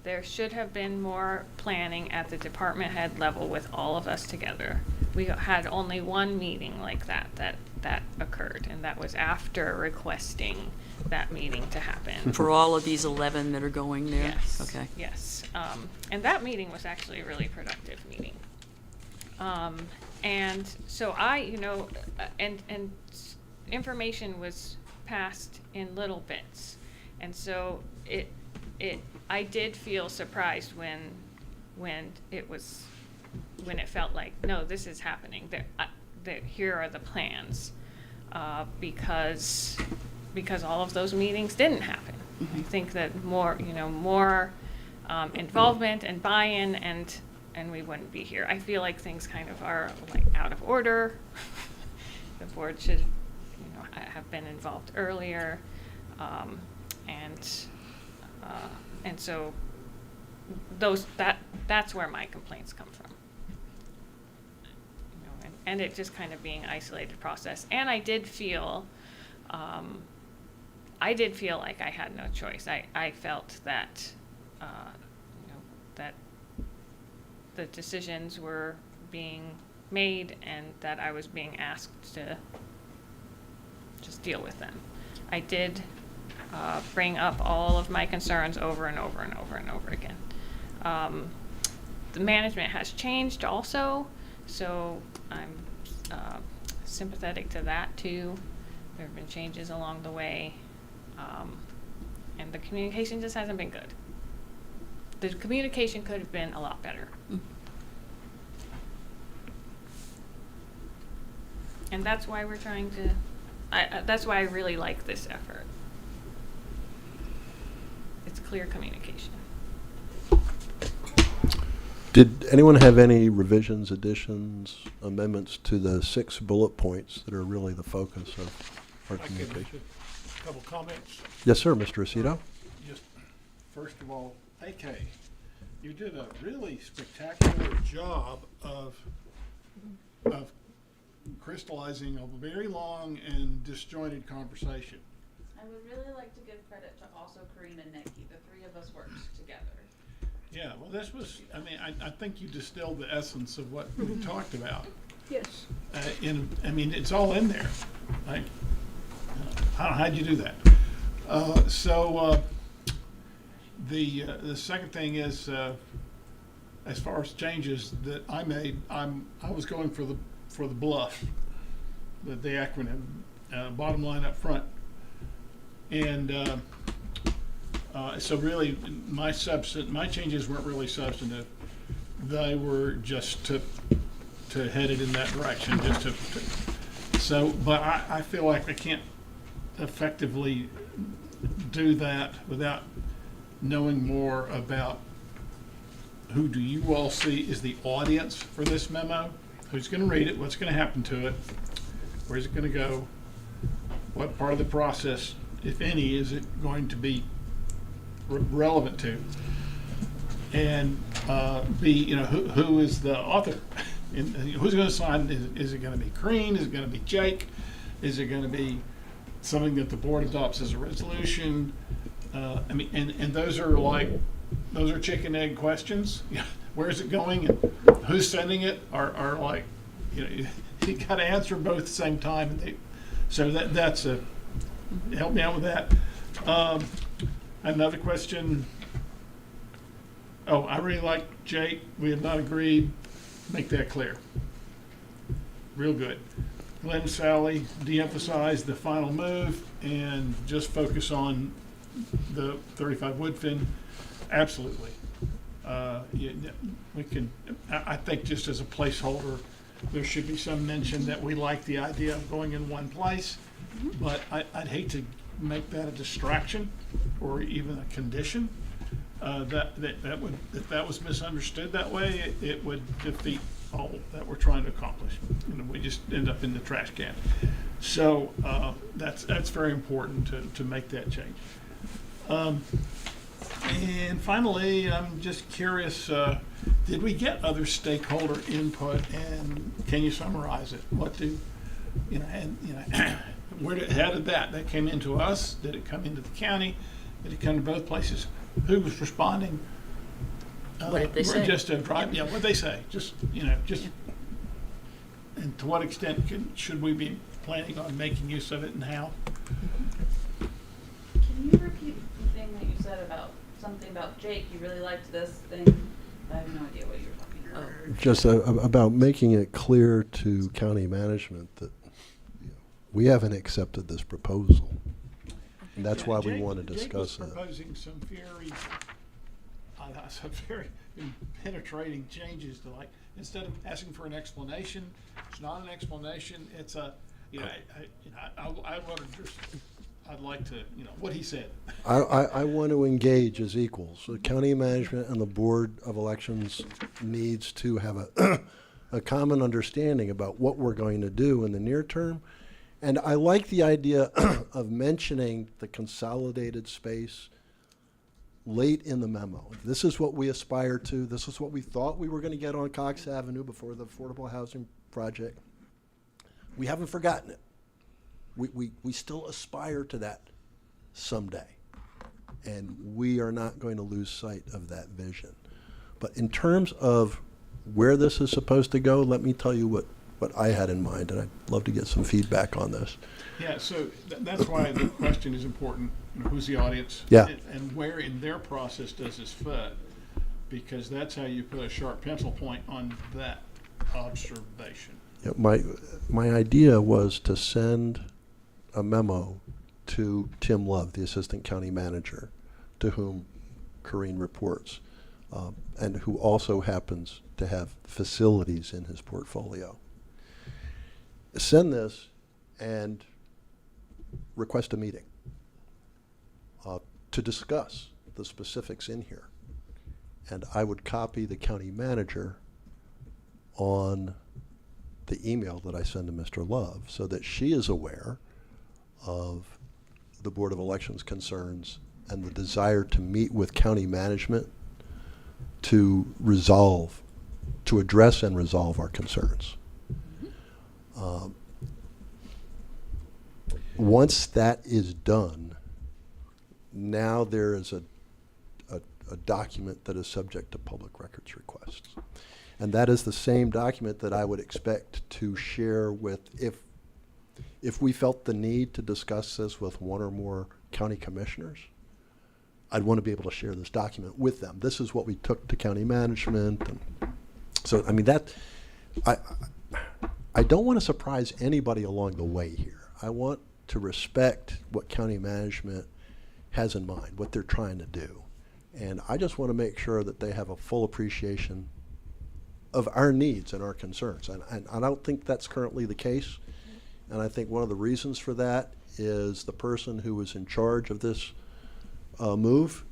there should have been more planning at the department head level with all of us together. we had only one meeting like that occurred, and that was after requesting that meeting to happen. For all of these 11 that are going there? Yes. Okay. Yes. And that meeting was actually a really productive meeting. And so and information was passed in little bits. And so I did feel surprised when it felt like, no, this is happening. That here are the plans, because all of those meetings didn't happen. I think that more involvement and buy-in, and we wouldn't be here. I feel like things kind of are like out of order. The board should, have been involved earlier, and so that's where my complaints come from. And it just kind of being an isolated process. And I did feel like I had no choice. I felt that, that the decisions were being made and that I was being asked to just deal with them. I did bring up all of my concerns over and over and over and over again. The management has changed also, so I'm sympathetic to that too. There have been changes along the way, and the communication just hasn't been good. The communication could have been a lot better. And that's why we're trying to, that's why I really like this effort. It's clear communication. Did anyone have any revisions, additions, amendments to the 6 bullet points that are really the focus of our I could communication? make a couple comments. Yes, sir, Mr. Aceto. Just, first of all, AK, you did a really spectacular job of crystallizing a very long and disjointed conversation. I would really like to give credit to also Karina and Nikki. The three of us worked together. Yeah, well, this was, I think you distilled the essence of what we talked about. Yes. It's all in there. How'd you do that? The second thing is, as far as changes that I made, I was going for the BLUF, the acronym, bottom line up front. And so really, my changes weren't really substantive. They were just to head it in that direction, but I feel like I can't effectively do that without knowing more about who do you all see is the audience for this memo, who's going to read it, what's going to happen to it, where's it going to go, what part of the process, if any, is it going to be relevant to, and B, who is the author, and who's going to sign? Is it going to be Kareen? Is it going to be Jake? Is it going to be something that the board adopts as a resolution? And those are chicken egg questions. Where is it going and who's sending it are like, you got to answer both at the same time. So that's help me out with that. Another question. Oh, I really like Jake. We have not agreed. Make that clear. Real good. Glenn and Sally, de-emphasize the final move and just focus on the 35 Woodfin. Absolutely. We can, I think just as a placeholder, there should be some mention that we like the idea of going in one place, but I'd hate to make that a distraction or even a condition. That would, if that was misunderstood that way, it would defeat all that we're trying to accomplish. We just end up in the trash can. So that's very important to make that change. And finally, I'm just curious, did we get other stakeholder input, and can you summarize it? What do, how did that came into us? Did it come into the county? Did it come to both places? Who was responding? What did they say? Just a drive, what'd they say? And to what extent should we be planning on making use of it, and how? Can you repeat the thing that you said about something about Jake? You really liked this thing. I have no idea what you were talking about. Just about making it clear to county management that we haven't accepted this proposal. And that's why we want to discuss Jake was it. proposing some very penetrating changes to, like, instead of asking for an explanation, it's not an explanation, it's a, I'd like to, what he said. I want to engage as equals. The county management and the Board of Elections needs to have a common understanding about what we're going to do in the near term. And I like the idea of mentioning the consolidated space late in the memo. This is what we aspire to. This is what we thought we were going to get on Cox Avenue before the affordable housing project. We haven't forgotten it. We still aspire to that someday. And we are not going to lose sight of that vision. But in terms of where this is supposed to go, let me tell you what I had in mind, and I'd love to get some feedback on this. Yeah, so that's why the question is important. Who's the audience? Yeah. And where in their process does this fit? Because that's how you put a sharp pencil point on that observation. Yeah, my idea was to send a memo to Tim Love, the Assistant County Manager, to whom Corrine reports, and who also happens to have facilities in his portfolio. Send this and request a meeting to discuss the specifics in here. And I would copy the county manager on the email that I send to Mr. Love so that she is aware of the Board of Elections concerns and the desire to meet with county management to address and resolve our concerns. Once that is done, now there is a document that is subject to public records requests. And that is the same document that I would expect to share with, if we felt the need to discuss this with one or more county commissioners, I'd want to be able to share this document with them. This is what we took to county management. And so, I mean, I don't want to surprise anybody along the way here. I want to respect what county management has in mind, what they're trying to do. And I just want to make sure that they have a full appreciation of our needs and our concerns. And I don't think that's currently the case. And I think one of the reasons for that is the person who was in charge of this move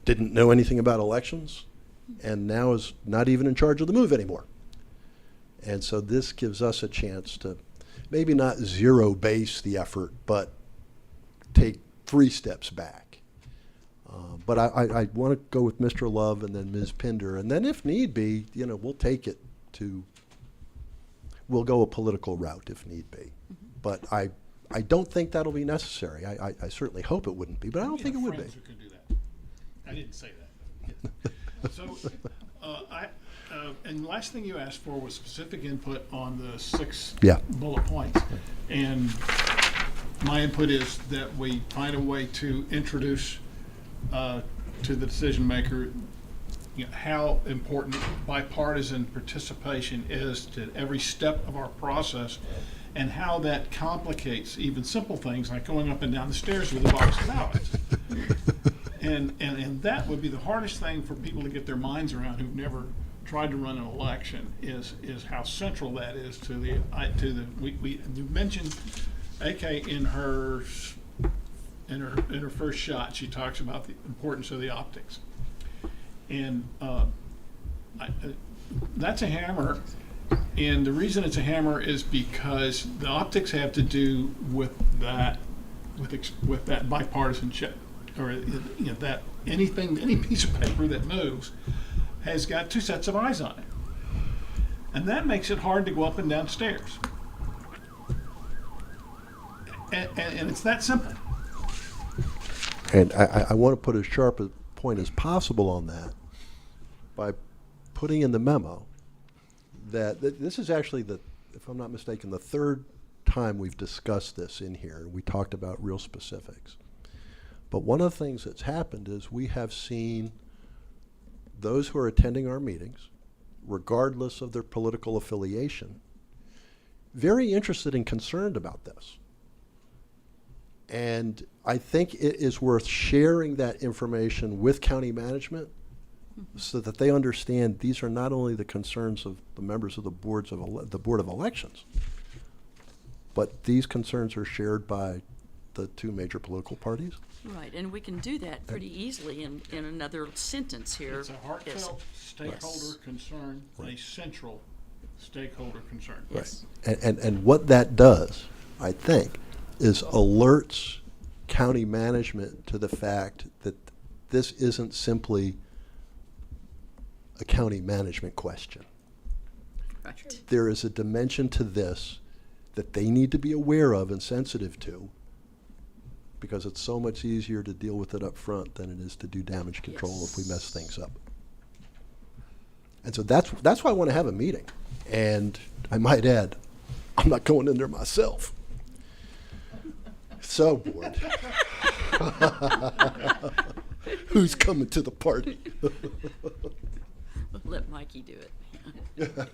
didn't know anything about elections and now is not even in charge of the move anymore. And so this gives us a chance to maybe not zero base the effort, but take 3 steps back. But I want to go with Mr. Love and then Ms. Pinder, and then if need be, we'll take it we'll go a political route if need be. But I don't think that'll be necessary. I certainly hope it wouldn't be, but I don't think it would be. Friends who can do that. I didn't say that. So, and the last thing you asked for was specific input on the 6 bullet points. And my input is that we find a way to introduce to the decision maker how important bipartisan participation is to every step of our process, and how that complicates even simple things like going up and down the stairs with a box of ballots. And that would be the hardest thing for people to get their minds around who've never tried to run an election, is how central that is to you mentioned AK in her first shot. She talks about the importance of the optics, and that's a hammer. And the reason it's a hammer is because the optics have to do with that bipartisanship, or that any piece of paper that moves has got 2 sets of eyes on it, and that makes it hard to go up and down stairs. And it's that simple. And I want to put as sharp a point as possible on that by putting in the memo that this is actually if I'm not mistaken, the third time we've discussed this in here. We talked about real specifics. But one of the things that's happened is we have seen those who are attending our meetings, regardless of their political affiliation, very interested and concerned about this. And I think it is worth sharing that information with county management so that they understand these are not only the concerns of the members of the Board of Elections, but these concerns are shared by the two major political parties. Right, and we can do that pretty easily in another sentence here. It's a heartfelt stakeholder concern, a central stakeholder concern. Yes. And what that does, I think, is alerts county management to the fact that this isn't simply a county management question. Right. There is a dimension to this that they need to be aware of and sensitive to, because it's so much easier to deal with it up front than it is to do damage control if we mess things up. And so that's why I want to have a meeting. And I might add, I'm not going in there myself. So, board, who's coming to the party? Let Mikey do it.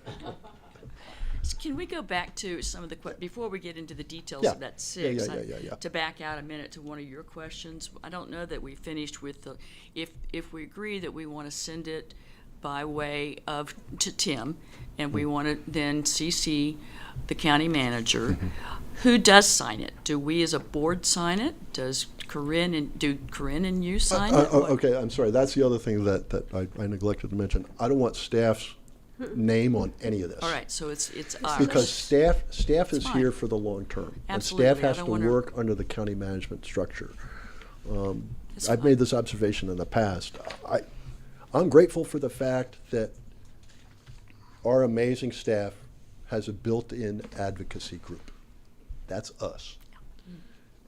So can we go back to some of the before we get into the details Yeah. of that six? Yeah. To back out a minute to one of your questions, I don't know that we finished with the if we agree that we want to send it by way of to Tim, and we want to then CC the county manager. Who does sign it? Do we as a board sign it? Does Corinne and you sign it? What- Okay, I'm sorry. That's the other thing that I neglected to mention. I don't want staff's name on any of this. All right, so it's ours. Because staff is fine. here for the long term. Absolutely, And I staff has don't to wanna- work under the county management structure. It's I've fine. made this observation in the past. I'm grateful for the fact that our amazing staff has a built-in advocacy group. That's us.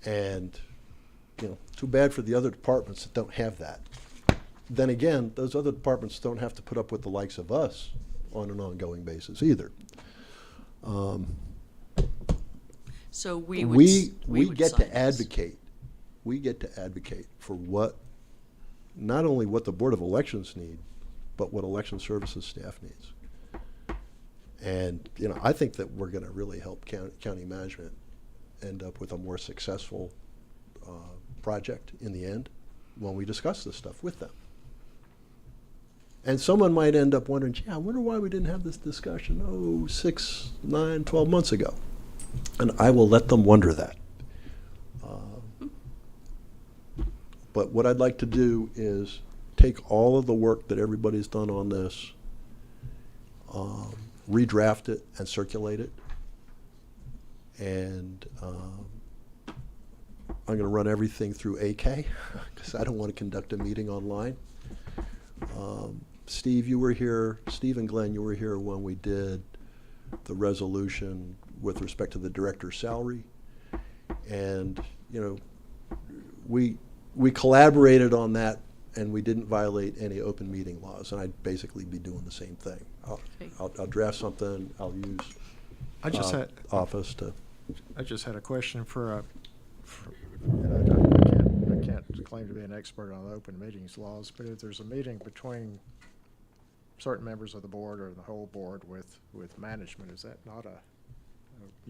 And, too bad for the other departments that don't have that. Then again, those other departments don't have to put up with the likes of us on an ongoing basis either. So we would We would get sign to this. advocate. We get to advocate for not only what the Board of Elections need, but what election services staff needs. And, I think that we're going to really help county management end up with a more successful project in the end when we discuss this stuff with them. And someone might end up wondering, gee, I wonder why we didn't have this discussion, 6, 9, 12 months ago. And I will let them wonder that. But what I'd like to do is take all of the work that everybody's done on this, redraft it and circulate it. And I'm going to run everything through AK because I don't want to conduct a meeting online. Steve, you were here. Steve and Glenn, you were here when we did the resolution with respect to the director's salary. And, we collaborated on that, and we didn't violate any open meeting laws. And I'd basically be doing the same thing. I'll draft something. I'll use I just had, office to. I just had a question I can't claim to be an expert on open meetings laws, but if there's a meeting between certain members of the board or the whole board with management, is that not a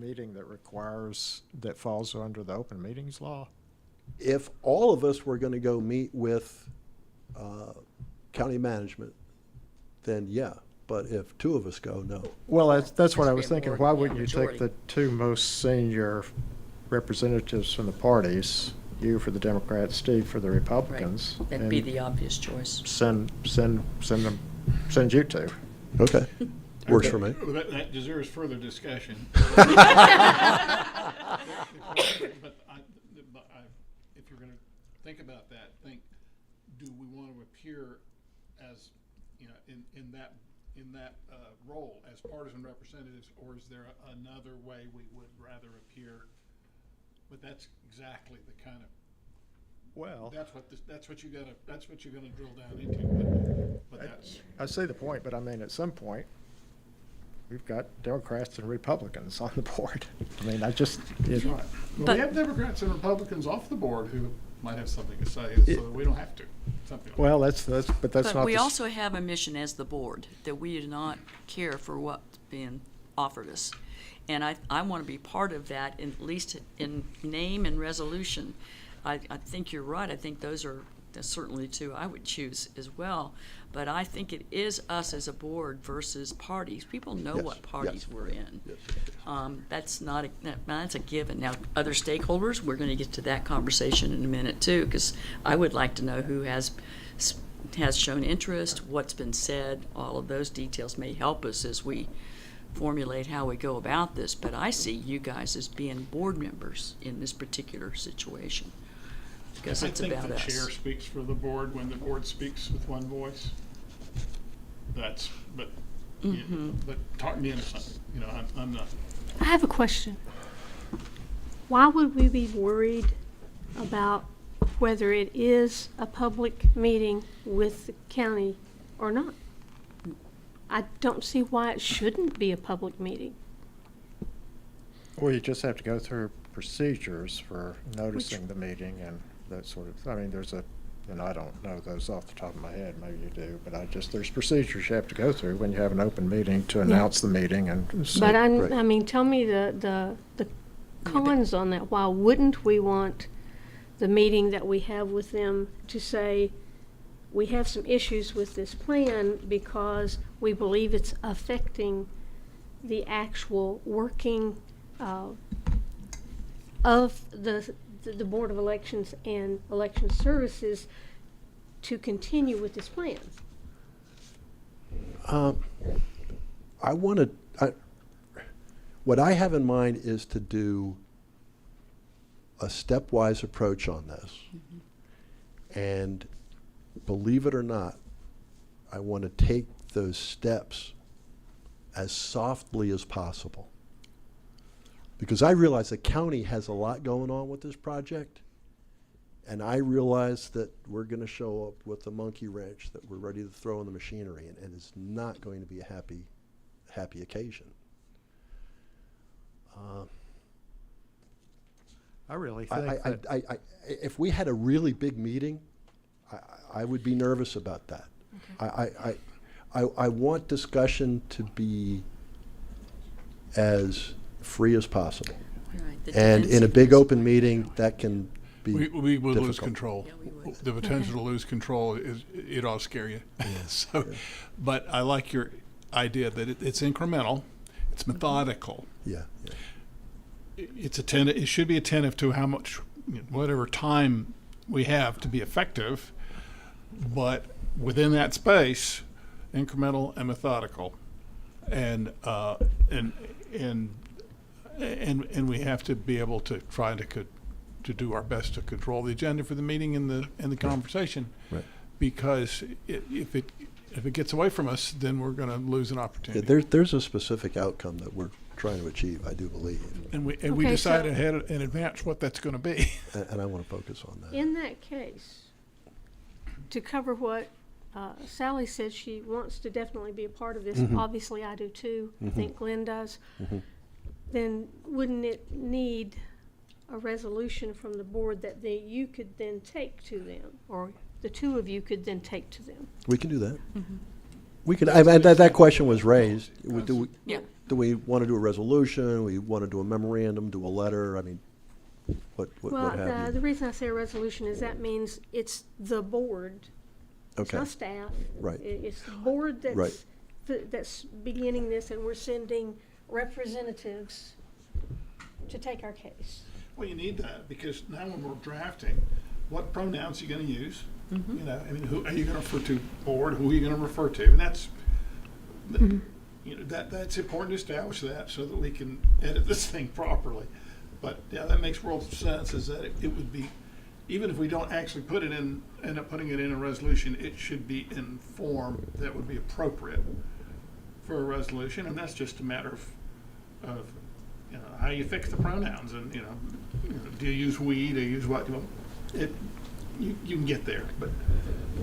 meeting that falls under the open meetings law? If all of us were going to go meet with county management, then yeah. But if two of us go, no. Well, that's what I was Must be a thinking. more- Why yeah, wouldn't you take majority. the two most senior representatives from the parties, you for the Democrats, Steve for the Right. Republicans? That'd be and the obvious choice. Send you two. Okay, works for me. That deserves further discussion. But if you're gonna think about that, do we want to appear as, in that role as partisan representatives, or is there another way we would rather appear? But that's exactly the kind of, Well, that's what you're gonna drill down into, but that. I see the point, but I mean, at some point, we've got Democrats and Republicans on the board. I mean, I just, That's right. Well, But- we have Democrats and Republicans off the board who might have something to say, so that we don't have to, something like that. well, that's, but that's not. But we the s- also have a mission as the board, that we do not care for what's being offered us. And I want to be part of that, at least in name and resolution. I think you're right. I think those are certainly two I would choose as well. But I think it is us as a board versus parties. People know Yes, what parties yes. we're in. Yes, That's not, that's a given. Now, other stakeholders, we're going to get to that conversation in a minute too, because I would like to know who has shown interest, what's been said. All of those details may help us as we formulate how we go about this. But I see you guys as being board members in this particular situation, because it's about I think the chair us. speaks for the board when the board speaks with one voice. That's, but, but talk me into something, you know, I'm not. I have a question. Why would we be worried about whether it is a public meeting with the county or not? I don't see why it shouldn't be a public meeting. Well, you just have to go through procedures for noticing the meeting and that sort of, I mean, and I don't know those off the top of my head, maybe you do, but there's procedures you have to go through when you have an open meeting to announce the meeting and say. But Right. I mean, tell me the cons on that. Why wouldn't we want the meeting that we have with them to say, we have some issues with this plan because we believe it's affecting the actual working of the Board of Elections and Election Services to continue with this plan? I want to, what I have in mind is to do a stepwise approach on this. And believe it or not, I want to take those steps as softly as possible. Because I realize the county has a lot going on with this project. And I realize that we're going to show up with a monkey wrench that we're ready to throw in the machinery, and it's not going to be a happy occasion. I really think that. If we had a really big meeting, I would be nervous about that. I want discussion to be as free as possible. Right, the And in a big defensiveness. open meeting, that can be We would lose difficult. control. Yeah, we would. The potential to lose control is, it ought to scare you. So, but I like your idea that it's incremental, it's methodical. Yeah, It's it should be attentive to how much, whatever time we have to be effective, but within that space, incremental and methodical. And we have to be able to try to do our best to control the agenda for the meeting and the conversation. Right. Because if it gets away from us, then we're going to lose an Yeah, opportunity. there's a specific outcome that we're trying to achieve, I do believe, And we Okay, decide so- ahead in advance what that's going to be. and I want to focus on that. In that case, to cover what Sally said, she wants to definitely be a part of this. Obviously, I do too. I think Glenn does. Then wouldn't it need a resolution from the board that you could then take to them, or the two of you could then take to them? We can do that. We can, that question was raised. Yeah. Do we want to do a resolution? We want to do a memorandum, do a letter? I mean, what Well, have the you? reason I say a resolution is that means it's the board. It's Okay, not staff. Right. It's the board Right. that's beginning this, and we're sending representatives to take our case. Well, you need that, because now when we're drafting, what pronouns are you going to use? You know, I mean, who are you going to refer to? Board, who are you going to refer to? And that's, you know, that's important to establish that so that we can edit this thing properly. But yeah, that makes world of sense, is that it would be, even if we don't actually put it in, end up putting it in a resolution, it should be in form that would be appropriate for a resolution, and that's just a matter of you know, how you fix the pronouns, and you know, do you use we, do you use what? You can get there,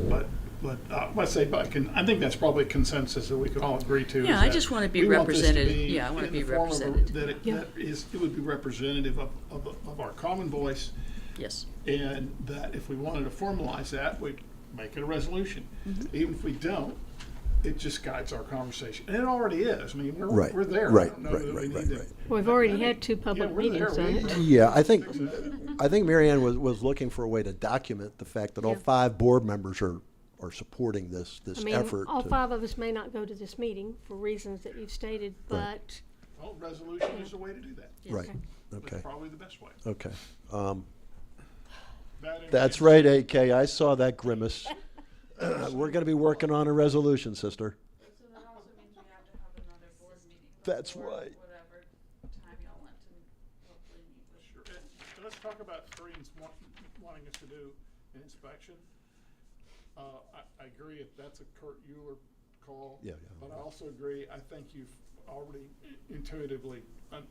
but But let's say, I think that's probably a consensus that we can all agree to. is Yeah, I that just wanna be we want this to represented. be Yeah, I wanna in be the form of a- represented. That it would be representative of our common voice, Yes. and that if we wanted to formalize that, we'd make it a resolution. Mm-hmm. Even if we don't, it just guides our conversation. And it already is. I mean, Right, we're there. I right, don't know right, that we right, need right, to- right. We've already had 2 public Yeah, we're there. meetings on We- it. Yeah, I think Mary Ann was looking for a way to document the fact that all Yeah. 5 board members are supporting this I mean, effort. all to- 5 of us may not go to this meeting for reasons that you've stated, Right. but Well, resolution is the way to do that. Right, That's okay, probably the best way. okay. That and- That's right, AK, I saw that grimace. We're gonna be working on a resolution, sister. So that also means we have to have another board meeting. That's before right. Whatever time y'all want to hopefully meet with. Sure. And let's talk about Kareem's wanting us to do an inspection. I agree, if that's a Kurt Euler call. Yeah, yeah. But I also agree, I think you've already intuitively,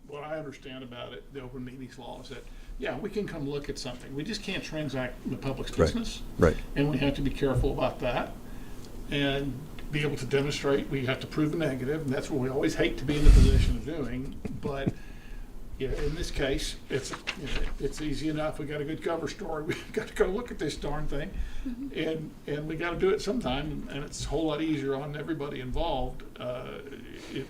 what I understand about it, the open meetings law is that, yeah, we can come look at something. We just can't transact the public's Right. business. Right. And we have to be careful about that and be able to demonstrate, we have to prove a negative, and that's what we always hate to be in the position of doing. But, yeah, in this case, it's easy enough. We got a good cover story. We've got to go look at this darn thing. And we got to do it sometime, and it's a whole lot easier on everybody involved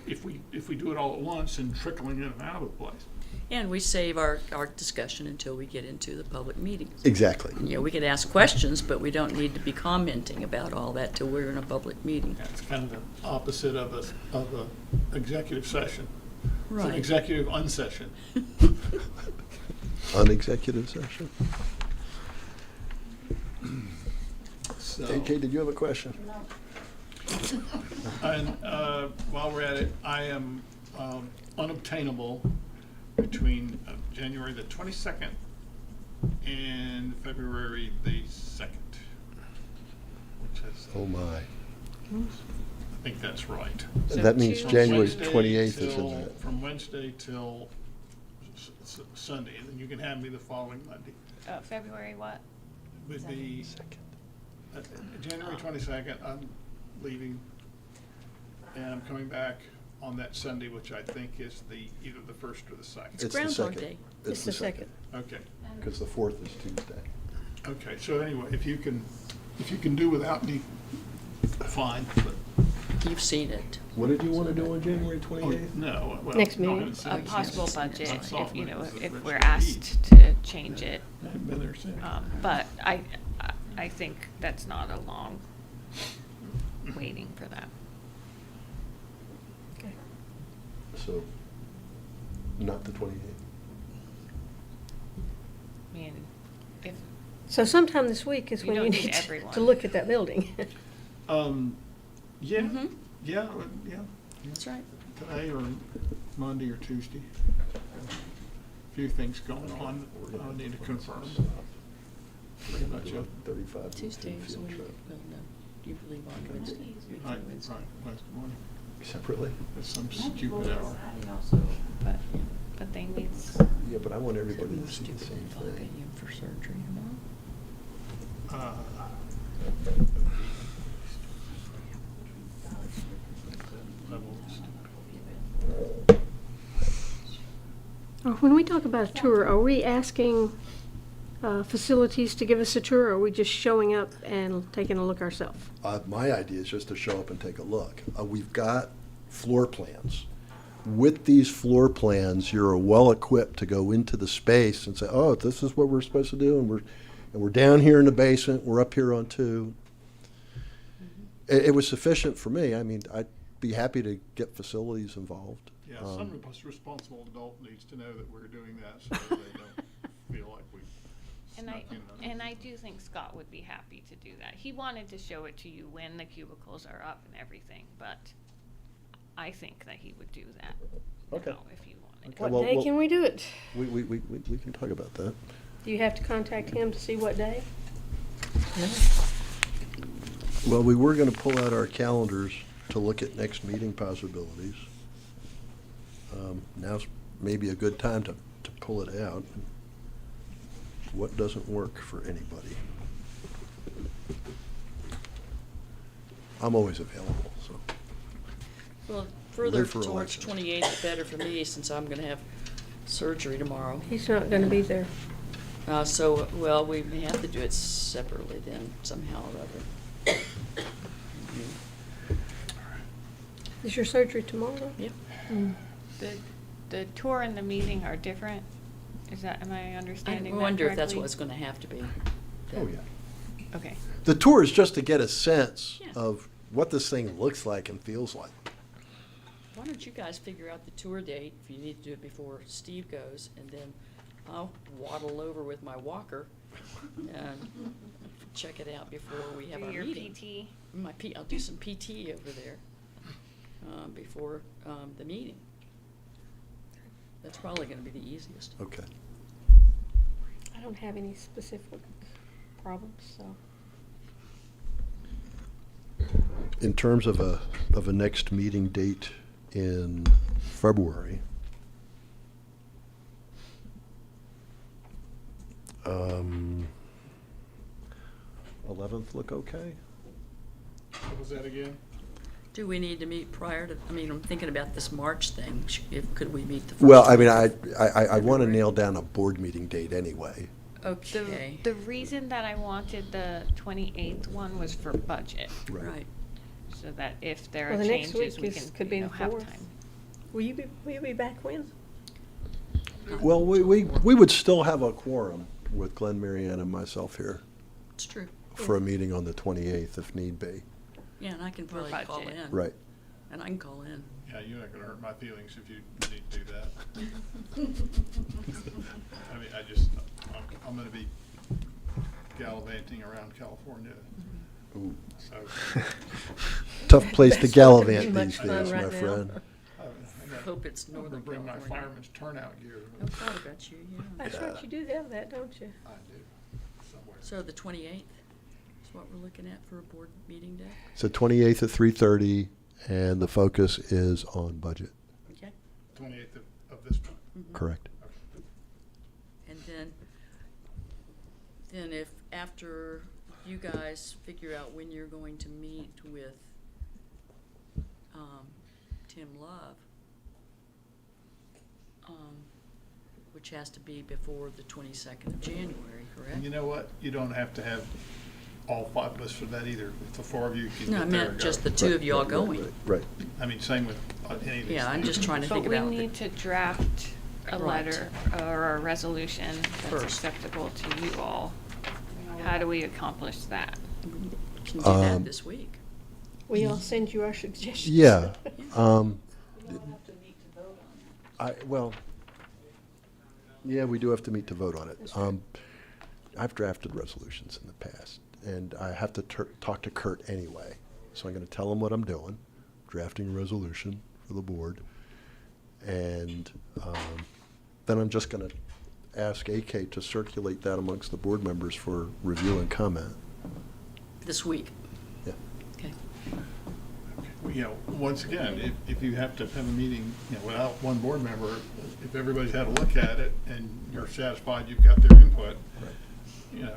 if we do it all at once and trickling in and out of the place. And we save our discussion until we get into the public meetings. Exactly. You know, we could ask questions, but we don't need to be commenting about all that till we're in a public meeting. It's kind of the opposite of the executive session. It's an Right. executive unsession. Unexecutive session. So, AK, did you have a question? and while we're at it, I am unobtainable between January the 22nd and February the 2nd, which is, Oh, my. I think that's right. So That means Tuesday- January Wednesday 28th is in till- that. From Wednesday till Sunday, and then you can have me the following Monday. February what? Would be January 22nd, I'm leaving, and I'm coming back on that Sunday, which I think is either the 1st or the 2nd. It's the Groundhog second. Day. It's the second, Okay, because the 4th is Tuesday. okay, so anyway, if you can do without me, fine, but, You've seen it. What did you want to do on January oh, 28th? no, well. Next no, I meeting. haven't seen A it possible since- budget, since if, sophomore you know, year, if since we're Richard asked Eads. to change it. I haven't been there since. But I think that's not a long waiting for that. So, not the 28th. I mean, if, so sometime this week is You when you don't need need to everyone. look at that building. Yeah, Mhm. yeah, That's right. today or Monday or Tuesday. A few things going on, I need to confirm. Pretty much it. 35. Tuesdays, field trip. well, no, you believe on Wednesday. We do Right, Wednesday. right, Wednesday morning, Separately? at some stupid hour. but, but they need, Yeah, but I want everybody Something to see the stupid same involving thing. him for surgery tomorrow. When we talk about a tour, are we asking facilities to give us a tour, or are we just showing up and taking a look ourselves? My idea is just to show up and take a look. We've got floor plans. With these floor plans, you're well-equipped to go into the space and say, oh, this is what we're supposed to do, and we're down here in the basement, we're up here on 2. It was sufficient for me. I mean, I'd be happy to get facilities involved. Yeah, some responsible adult needs to know that we're doing that, so they don't feel like we and snuck in. and I do think Scott would be happy to do that. He wanted to show it to you when the cubicles are up and everything, but I think that he would do that. Okay. If you wanted. Okay, What well, day can we do it? We can talk about that. Do you have to contact him to see what day? Well, we were gonna pull out our calendars to look at next meeting possibilities. Now's maybe a good time to pull it out. What doesn't work for anybody? I'm always available, so. Well, further Live for towards elections. 28th, better for me, since I'm gonna have surgery tomorrow. He's not gonna be there. So, well, we may have to do it separately then, somehow or other. Is your surgery tomorrow? Yep. The tour and the meeting are different? Is that, am I I understanding that wonder if that's correctly? what it's gonna have to be. Oh, yeah. Okay. The tour is just to get a sense Yeah. of what this thing looks like and feels like. Why don't you guys figure out the tour date, if you need to do it before Steve goes, and then I'll waddle over with my walker and check it out before we have Do our your meeting. PT. I'll do some PT over there, before, the meeting. That's probably gonna be the easiest. Okay. I don't have any specific problems, so. In terms of a next meeting date in February, 11th look okay? What was that again? Do we need to meet prior to, I mean, I'm thinking about this March thing, could we meet the first? Well, I mean, week? I want to February? nail down a board meeting date anyway. Okay, The reason that I wanted the 28th one was for budget, right. so that if there Well, are the next changes, week we is- can, could be you know, the have 4th. time. Will you be back when? Well, we would still have a quorum with Glenn, Marianne, and myself here It's true. for a meeting on the 28th if need be. Yeah, and I can For probably call budget. in. Right. And I can call in. Yeah, you're not gonna hurt my feelings if you need to do that. I mean, I'm gonna be gallivanting around California, Ooh. so. Tough place to That's not gonna be gallivant much these fun days, my right now. friend. Hope it's I'm Northern gonna bring my California. fireman's turnout gear. I thought about you, yeah. That's right, you do have that, don't you? I do, somewhere. So the 28th is what we're looking at for a board meeting day? So 28th at 3:30, and the focus is on budget, Okay. 28th of this month. Mhm. correct? Okay. And then if after you guys figure out when you're going to meet with, Tim Love, which has to be before the 22nd of January, correct? And you know what? You don't have to have all 5 of us for that either. If the 4 of you can No, I get there meant and just go. the 2 of you all Right, going. Right. I mean, same with any of these Yeah, I'm things. just trying to But think we about need to draft a Right. letter or a resolution that's First. acceptable to you all. How do we accomplish that? Can do that Um, this week. We all send you our suggestions. Yeah. Well, yeah, we do have to meet to vote on it. I've drafted resolutions in the past, and I have to talk to Kurt anyway. So I'm going to tell him what I'm doing, drafting a resolution for the board. And then I'm just going to ask AK to circulate that amongst the board members for review and comment. This week. Yeah. Okay. You know, once again, if you have to have a meeting, you know, without one board member, if everybody's had a look at it and you're satisfied you've got their input, you know,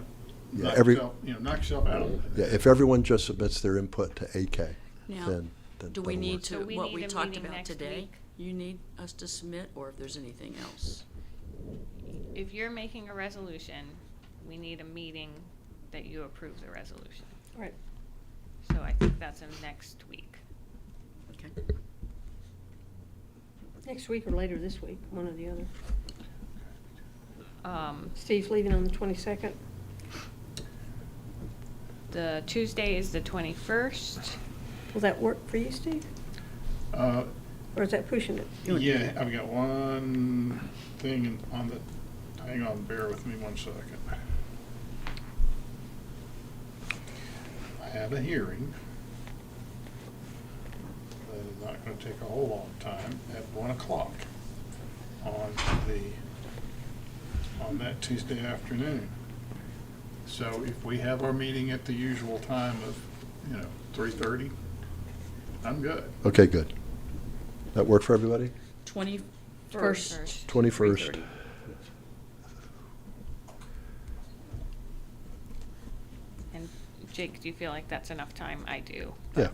Yeah, knock yourself out. Yeah, if everyone just submits their input to AK, Now, then do we that'll need work. to, So we what need we a talked meeting about next today, week? you need us to submit, or if there's anything else? If you're making a resolution, we need a meeting that you approve the resolution. Right. So I think that's in next week. Okay. Next week or later this week, one or the other. Steve's leaving on the 22nd. The Tuesday is the 21st. Will that work for you, Steve? Or is that pushing it? Yeah, I've got one thing on the, hang on, bear with me 1 second. I have a hearing that is not gonna take a whole long time at 1 o'clock on that Tuesday afternoon. So if we have our meeting at the usual time of, 3:30, I'm good. Okay, good. That work for everybody? 21st. 21st. 3:30. And Jake, do you feel like that's enough time? I do. Yeah.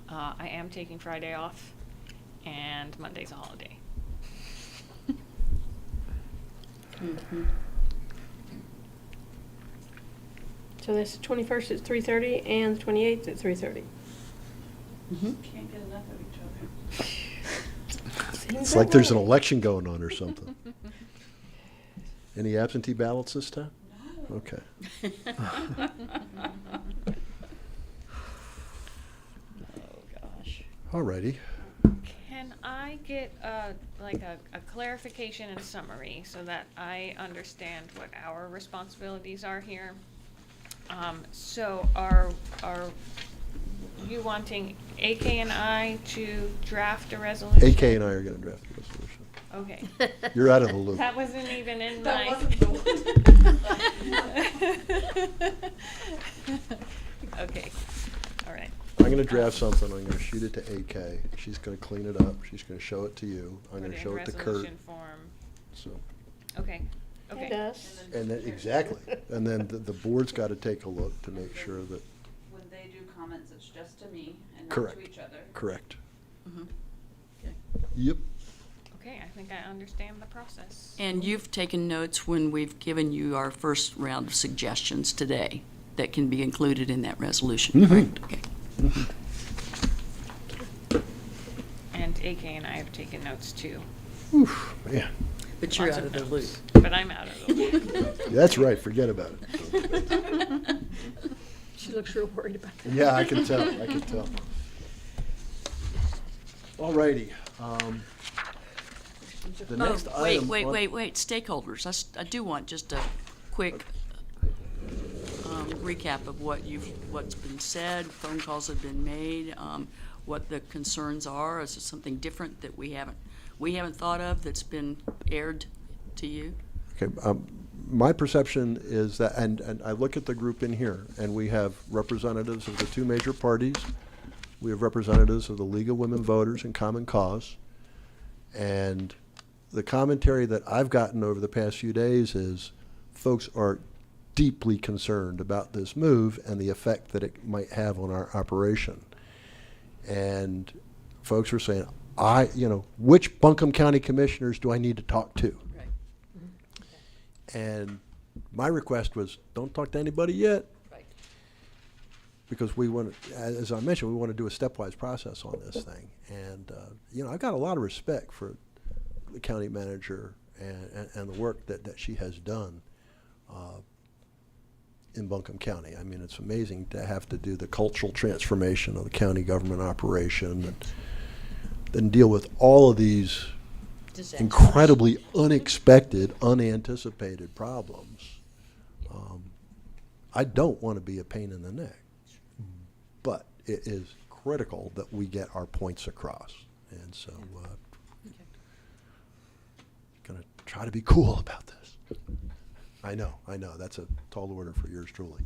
I am taking Friday off, and Monday's a holiday. So that's the 21st at 3:30 and the 28th at 3:30. Can't get enough of each other. Seems It's that like there's an way. election going on or something. Any absentee ballots this time? Okay. Oh, gosh. All righty. Can I get a clarification and summary so that I understand what our responsibilities are here? So are you wanting AK and I to draft a resolution? AK and I are going to draft the resolution. Okay. You're out of the loop. That wasn't even in my. That wasn't the one. Okay, all right. I'm going to draft something. I'm going to shoot it to AK. She's going to clean it up. She's going to show it to you. I'm going Put to show it to Kurt. resolution form. So, Okay, And okay. us. and then, exactly. And then the board's got to take a look to make sure that, When they do comments, it's just to me and not Correct. to each other. correct. Okay. Yep. Okay, I think I understand the process. And you've taken notes when we've given you our first round of suggestions today that can be included in that resolution, correct? Okay. And AK and I have taken notes too. Oof, man. But you're Lots out of the loop. notes, But I'm out of the loop. That's right. Forget about it. She looks real worried about that. Yeah, I can tell. I can tell. All righty. The Oh, next wait, item. wait, on- wait, wait, stakeholders. I do want just a quick recap of what's been said, phone calls have been made, what the concerns are. Is there something different that we haven't thought of that's been aired to you? Okay, my perception is that, and I look at the group in here, and we have representatives of the two major parties. We have representatives of the League of Women Voters and Common Cause. And the commentary that I've gotten over the past few days is folks are deeply concerned about this move and the effect that it might have on our operation. And folks are saying, which Buncombe County commissioners do I need to talk to? Right. And my request was, don't talk to anybody yet, Right. because we want to, as I mentioned, we want to do a stepwise process on this thing. And, I've got a lot of respect for the county manager and the work that she has done in Buncombe County. I mean, it's amazing to have to do the cultural transformation of the county government operation and then deal with all of these Disasters. incredibly unexpected, unanticipated problems. I don't want to be a pain in the neck, but it is critical that we get our points across. And so, gonna try to be cool about this. I know, that's a tall order for yours truly.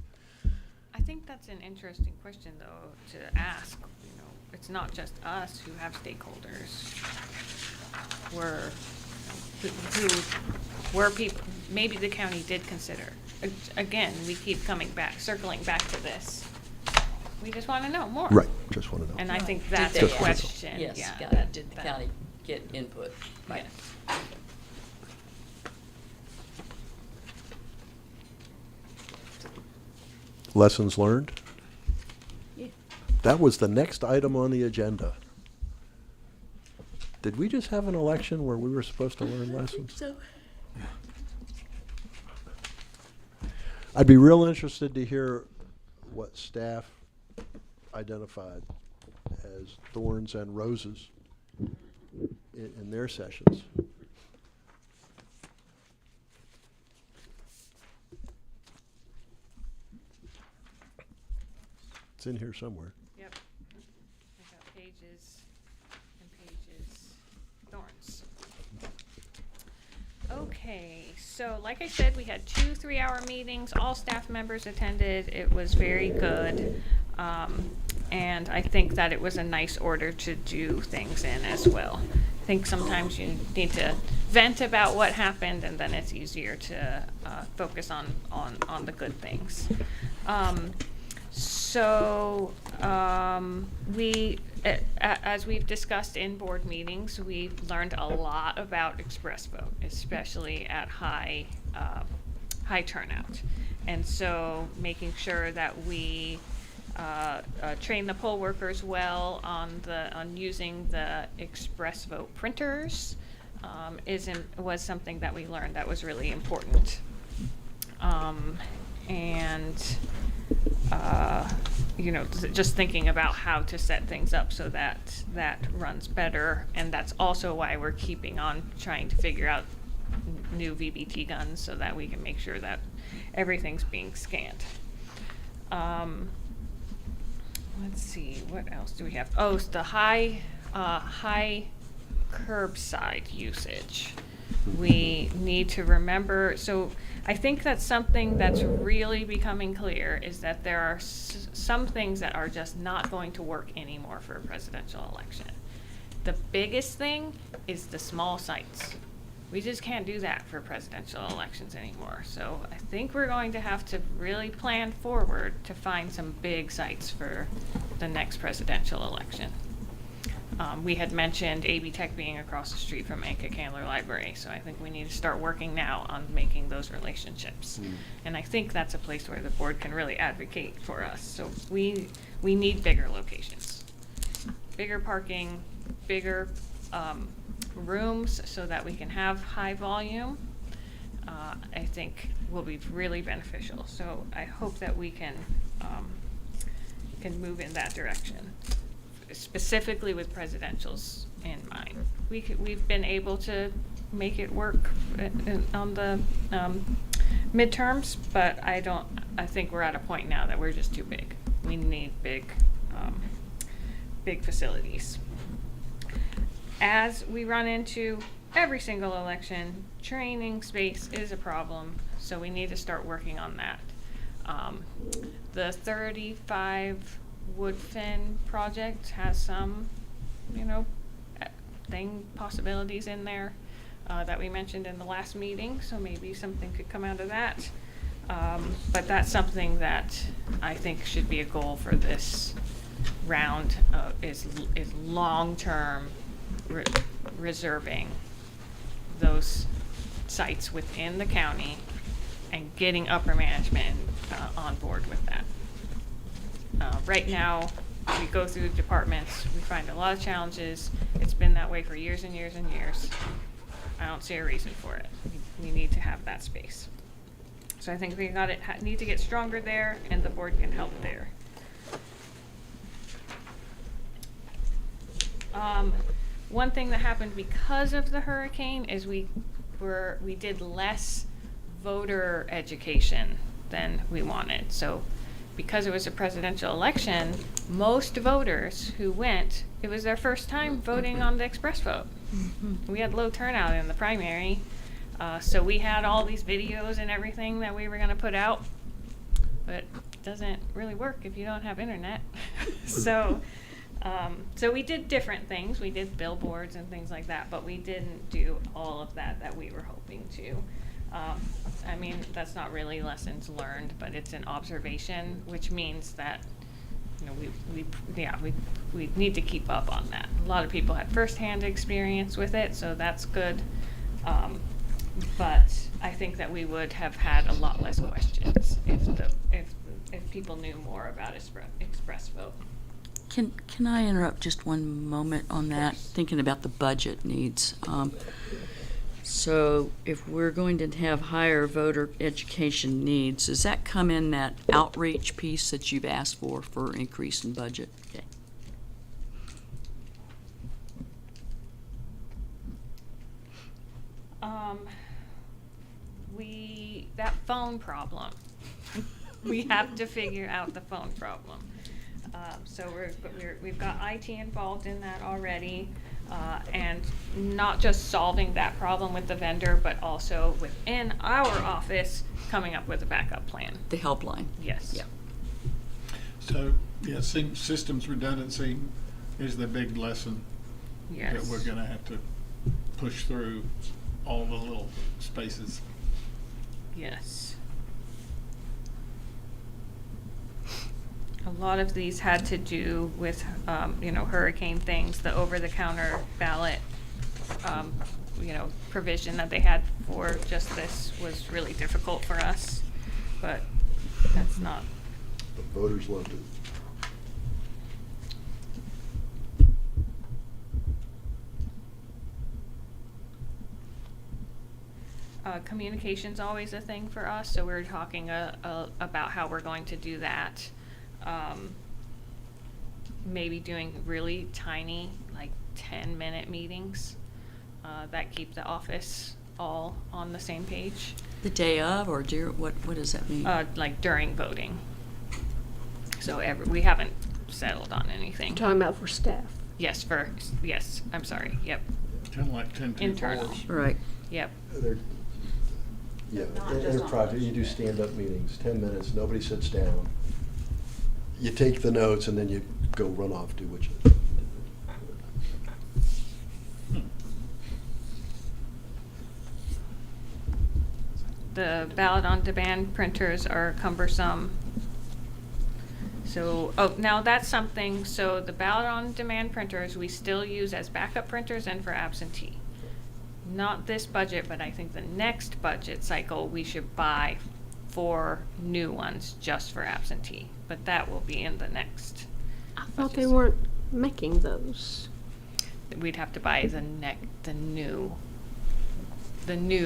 I think that's an interesting question, though, to ask. It's not just us who have stakeholders. Were people, maybe the county did consider. Again, we keep circling back to this. We just want to know more. Right, just want to know. And I think Did that's they the ask? question, Yes, yeah. got it. Did the county get input? Right. Yes. Lessons learned? Yeah. That was the next item on the agenda. Did we just have an election where we were supposed to learn lessons? So, I'd be real interested to hear what staff identified as thorns and roses in their sessions. It's in here somewhere. Yep. I got pages and pages, thorns. Okay, so like I said, we had 2 3-hour meetings, all staff members attended, it was very good. And I think that it was a nice order to do things in as well. I think sometimes you need to vent about what happened, and then it's easier to focus on the good things. As we've discussed in board meetings, we've learned a lot about Express Vote, especially at high turnout. And so making sure that we train the poll workers well on using the Express Vote printers was something that we learned that was really important. Just thinking about how to set things up so that that runs better, and that's also why we're keeping on trying to figure out new VBT guns so that we can make sure that everything's being scanned. Let's see, what else do we have? Oh, it's the high curbside usage. We need to remember, so I think that's something that's really becoming clear, is that there are some things that are just not going to work anymore for a presidential election. The biggest thing is the small sites. We just can't do that for presidential elections anymore. So I think we're going to have to really plan forward to find some big sites for the next presidential election. We had mentioned AB Tech being across the street from Anka Candler Library, so I think we need to start working now on making those relationships. And I think that's a place where the board can really advocate for us. So we need bigger locations, bigger parking, bigger rooms so that we can have high volume. I think will be really beneficial. So I hope that we can move in that direction, specifically with presidentials in mind. We've been able to make it work on the midterms, but I think we're at a point now that we're just too big. We need big facilities. As we run into every single election, training space is a problem, so we need to start working on that. The 35 Woodfin project has some, possibilities in there that we mentioned in the last meeting, so maybe something could come out of that. But that's something that I think should be a goal for this round, is long-term reserving those sites within the county and getting upper management on board with that. Right now, we go through the departments, we find a lot of challenges. It's been that way for years and years and years. I don't see a reason for it. We need to have that space. So I think we need to get stronger there, and the board can help there. One thing that happened because of the hurricane is we did less voter education than we wanted. So because it was a presidential election, most voters who went, it was their first time voting on the Express Vote. We had low turnout in the primary, so we had all these videos and everything that we were going to put out, but it doesn't really work if you don't have internet. So we did different things. We did billboards and things like that, but we didn't do all of that we were hoping to. That's not really lessons learned, but it's an observation, which means that, we need to keep up on that. A lot of people had firsthand experience with it, so that's good. But I think that we would have had a lot less questions if people knew more about Express Vote. Can I interrupt just one moment on that? Thinking about the budget needs. So if we're going to have higher voter education needs, does that come in that outreach piece that you've asked for increase in budget? Okay. That phone problem. We have to figure out the phone problem. So we've got IT involved in that already, and not just solving that problem with the vendor, but also within our office coming up with a backup plan. The helpline. Yes. Yeah. So, systems redundancy is the big lesson Yes. that we're gonna have to push through all the little spaces. Yes. A lot of these had to do with, hurricane things, the over-the-counter ballot, provision that they had for just this was really difficult for us, but that's not. The voters loved it. Communication's always a thing for us, so we're talking about how we're going to do that. Maybe doing really tiny, like 10-minute meetings that keep the office all on the same page, The day of, or what does that mean? like during voting. So we haven't settled on anything. Talking about for staff. Yes, I'm sorry, yep, Kind of like 10 to Internal. 4s. Right. yep. Yeah, Not in just a on project, you do Tuesday. stand-up meetings, 10 minutes, nobody sits down. You take the notes and then you go run off, do what you. The ballot on demand printers are cumbersome. So, now that's something, so the ballot on demand printers, we still use as backup printers and for absentee. Not this budget, but I think the next budget cycle, we should buy 4 new ones just for absentee, but that will be in the next. I thought they budget weren't making those. We'd have to buy the new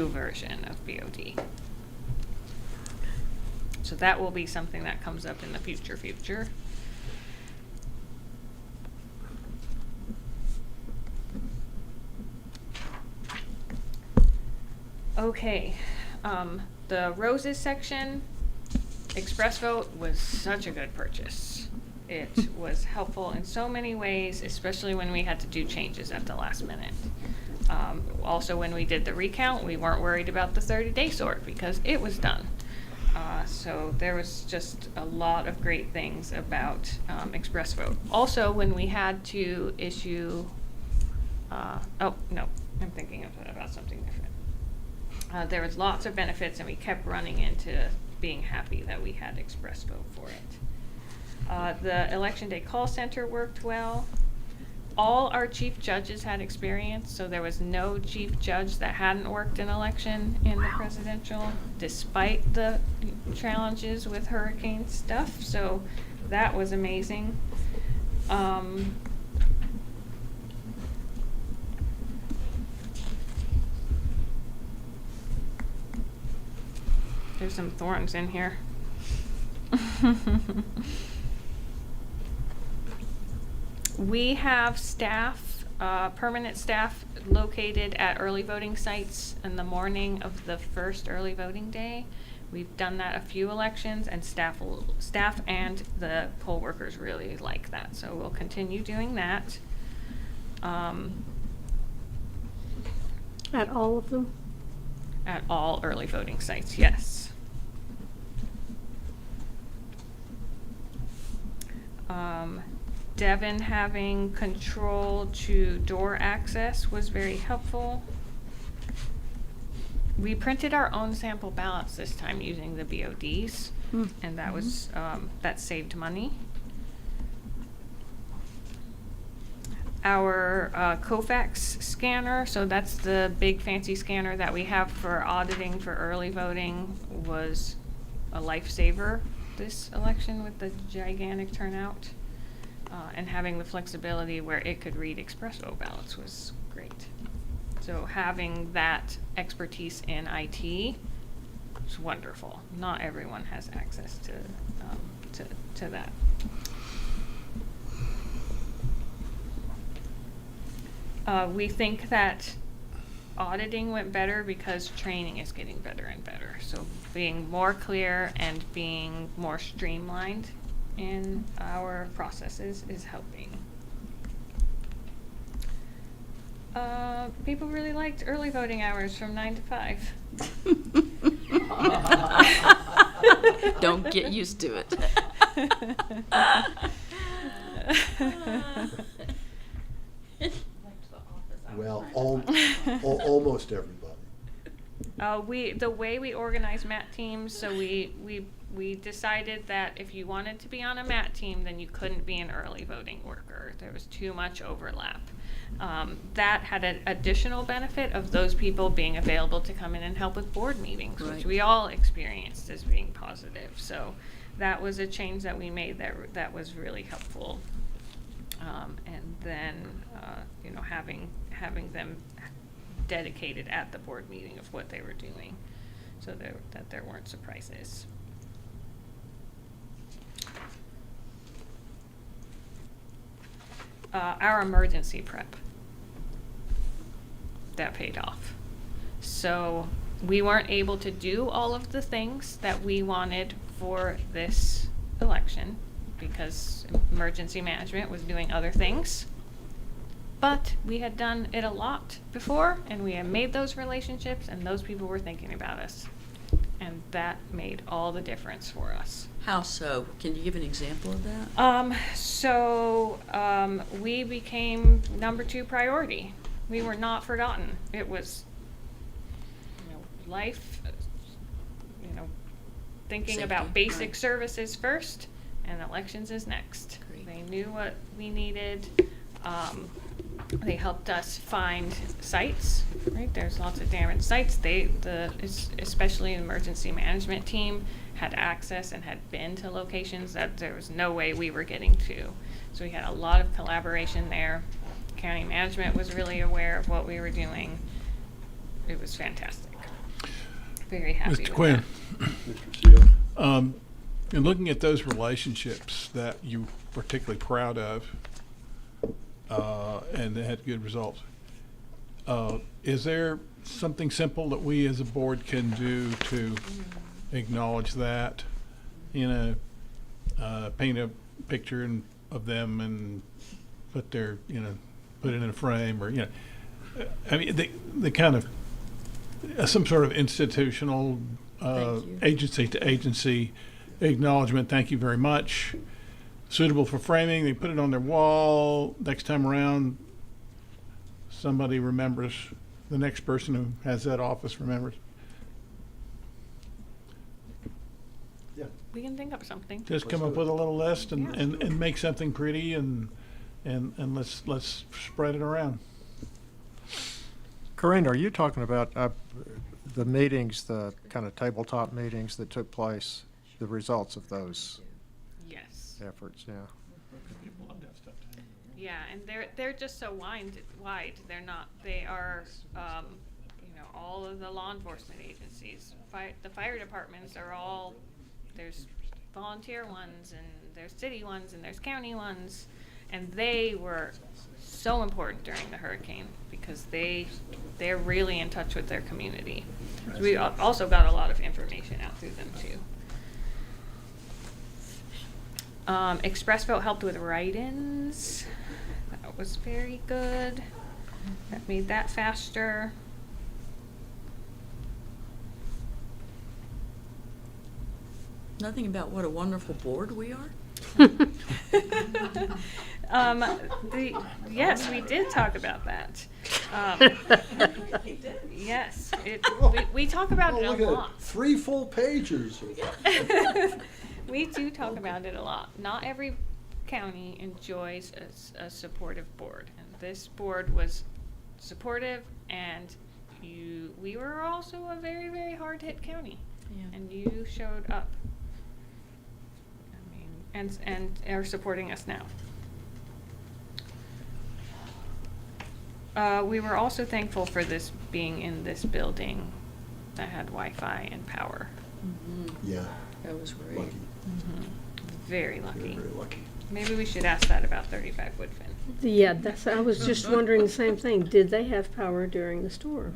version of BOD. So that will be something that comes up in the future. Okay, the roses section, Express Vote was such a good purchase. It was helpful in so many ways, especially when we had to do changes at the last minute. Also, when we did the recount, we weren't worried about the 30-day sort because it was done. So there was just a lot of great things about Express Vote. Also, when we had to issue, I'm thinking about something different. There was lots of benefits, and we kept running into being happy that we had Express Vote for it. The Election Day call center worked well. All our chief judges had experience, so there was no chief judge that hadn't worked an election in the presidential, despite the challenges with hurricane stuff, so that was amazing. There's some thorns in here. We have staff, permanent staff located at early voting sites in the morning of the first early voting day. We've done that a few elections, and staff and the poll workers really like that, so we'll continue doing that. At all of them? At all early voting sites, yes. Devin having control to door access was very helpful. We printed our own sample ballots this time using the BODs, and that was, that saved money. Our Kofax scanner, so that's the big fancy scanner that we have for auditing for early voting, was a lifesaver this election with the gigantic turnout. And having the flexibility where it could read Express Vote ballots was great. So having that expertise in IT is wonderful. Not everyone has access to that. We think that auditing went better because training is getting better and better. So being more clear and being more streamlined in our processes is helping. People really liked early voting hours from 9 to 5. Don't get used to it. Well, almost everybody. The way we organize MAT teams, so we decided that if you wanted to be on a MAT team, then you couldn't be an early voting worker. There was too much overlap. That had an additional benefit of those people being available to come in and help with board meetings, which Right. we all experienced as being positive. So that was a change that we made that was really helpful. And then, having them dedicated at the board meeting of what they were doing, so that there weren't surprises. Our emergency prep, that paid off. So we weren't able to do all of the things that we wanted for this election because emergency management was doing other things. But we had done it a lot before, and we had made those relationships, and those people were thinking about us. And that made all the difference for us. How so? Can you give an example of that? We became number 2 priority. We were not forgotten. It was, life, thinking Safety, about basic right. services first, and elections is next. Great. They knew what we needed. They helped us find sites, right? There's lots of damaged sites. Especially an emergency management team had access and had been to locations that there was no way we were getting to. So we had a lot of collaboration there. County management was really aware of what we were doing. It was fantastic. Very happy with Mr. Quinn, Mr. Aceto? in looking at those relationships that you particularly proud of, and that had good results, is there something simple that we as a board can do to acknowledge that? Paint a picture of them and put it in a frame, or I mean, the kind of some sort of institutional Thank you. agency to agency acknowledgement. Thank you very much. Suitable for framing. They put it on their wall. Next time around, somebody remembers. The next person who has that office remembers. We can think of something. Just come Let's up do with a little list and, Yeah. and make something pretty and let's spread it around. Corinne, are you talking about the meetings, the kind of tabletop meetings that took place, the results of those Yes. efforts? Yeah. Yeah, and they're just so wide. They're not. They are, all of the law enforcement agencies. The fire departments are all. There's volunteer ones, and there's city ones, and there's county ones, and they were so important during the hurricane because they're really in touch with their community. So we also got a lot of information out through them too. Express Vote helped with write-ins. That was very good. That made that faster. Nothing about what a wonderful board we are? Yes, we did talk about that. Yes, we talk about it Oh, look a at it. lot. 3 full pages. We do talk about it a lot. Not every county enjoys a supportive board, and this board was supportive, and we were also a very, very hard-hit county, Yeah. and you showed up. I mean, and are supporting us now. We were also thankful for this being in this building that had Wi-Fi and power. Yeah, That was great. lucky. Very Very, lucky. very lucky. Maybe we should ask that about 35 Woodfin. Yeah, I was just wondering the same thing. Did they have power during the storm?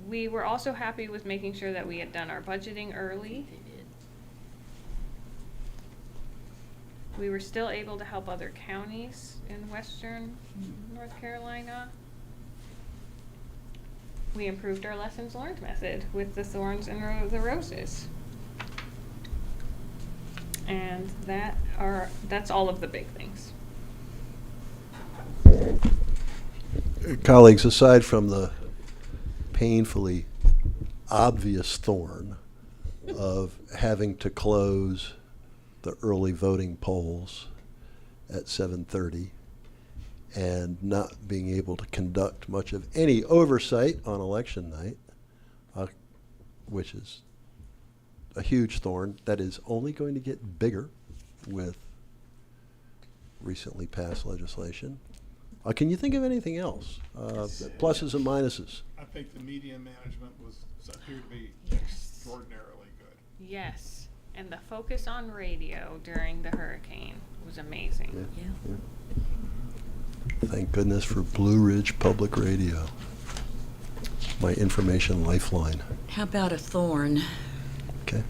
We were also happy with making sure that we had done our budgeting early. They did. We were still able to help other counties in western North Carolina. We improved our lessons learned method with the thorns and the roses. And that's all of the big things. Colleagues, aside from the painfully obvious thorn of having to close the early voting polls at 7:30 and not being able to conduct much of any oversight on election night, which is a huge thorn that is only going to get bigger with recently passed legislation. Can you think of anything else? Pluses and minuses? I think the media management appeared to be extraordinarily good. Yes, and the focus on radio during the hurricane was amazing. Yeah. Thank goodness for Blue Ridge Public Radio, my information lifeline. How about a thorn? Okay.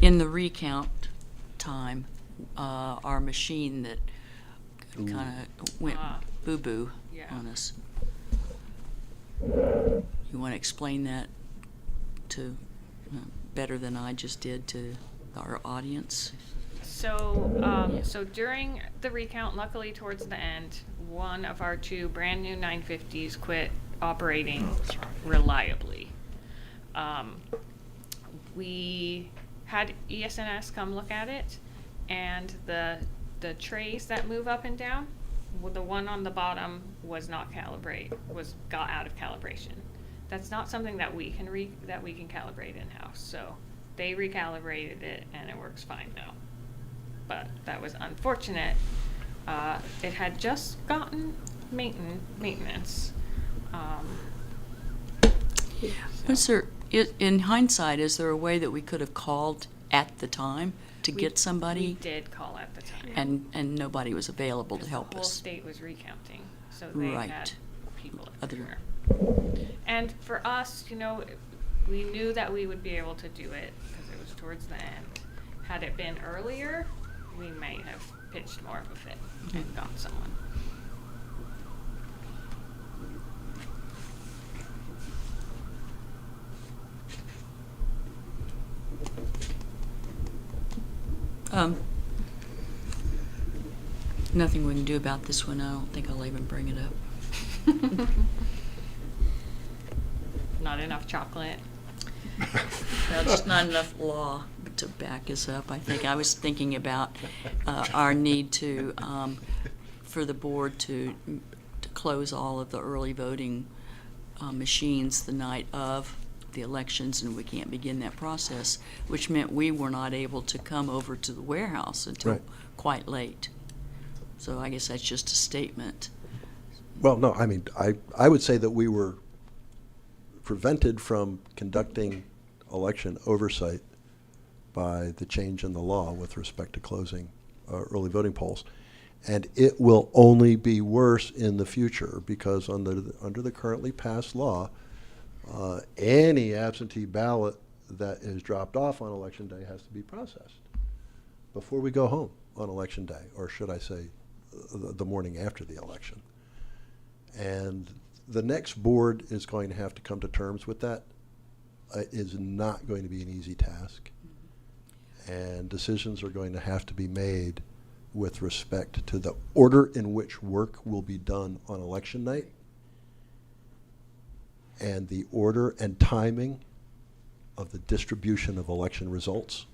In the recount time, our machine that kind of went boo-boo Yeah. on us. You want to explain that to better than I just did to our audience? So during the recount, luckily towards the end, one of our two brand new 950s quit operating reliably. We had ESNS come look at it, and the trays that move up and down, well, the one on the bottom was not got out of calibration. That's not something that we can calibrate in-house. So they recalibrated it, and it works fine now. But that was unfortunate. It had just gotten maintenance. Was there, in hindsight, is there a way that we could have called at the time to get somebody? We did call at the time. And nobody was available to Because help the whole us. state was recounting, so they Right. had people Other- everywhere. And for us, we knew that we would be able to do it because it was towards the end. Had it been earlier, we may have pitched more of a fit and got someone. Nothing we can do about this one. I don't think I'll even bring it up. Not enough chocolate. No, just not enough law to back us up. I think I was thinking about our need to, for the board to close all of the early voting machines the night of the elections, and we can't begin that process, which meant we were not able to come over to the warehouse until Right. quite late. So I guess that's just a statement. Well, no, I mean, I would say that we were prevented from conducting election oversight by the change in the law with respect to closing early voting polls. And it will only be worse in the future because under the currently passed law, any absentee ballot that is dropped off on election day has to be processed before we go home on election day, or should I say the morning after the election. And the next board is going to have to come to terms with that. It is not going to be an easy task. And decisions are going to have to be made with respect to the order in which work will be done on election night and the order and timing of the distribution of election results,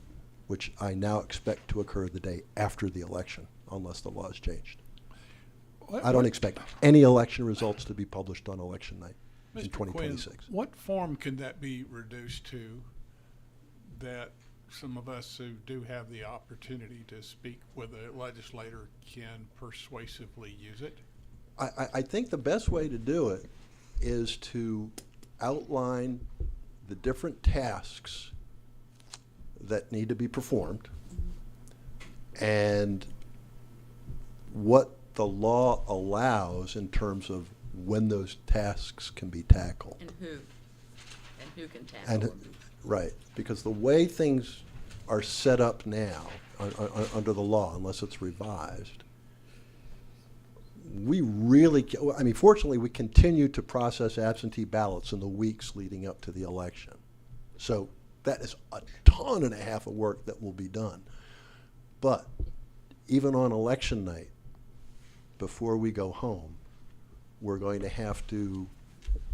which I now expect to occur the day after the election, unless the law is changed. I don't expect any election results to be published on election night in Mr. Quinn, 2026. what form can that be reduced to that some of us who do have the opportunity to speak with a legislator can persuasively use it? I think the best way to do it is to outline the different tasks that need to be performed and what the law allows in terms of when those tasks can be tackled. And who can tackle And, them. right, because the way things are set up now, under the law, unless it's revised, we really, I mean, fortunately, we continue to process absentee ballots in the weeks leading up to the election. So that is a ton and a half of work that will be done. But even on election night, before we go home, we're going to have to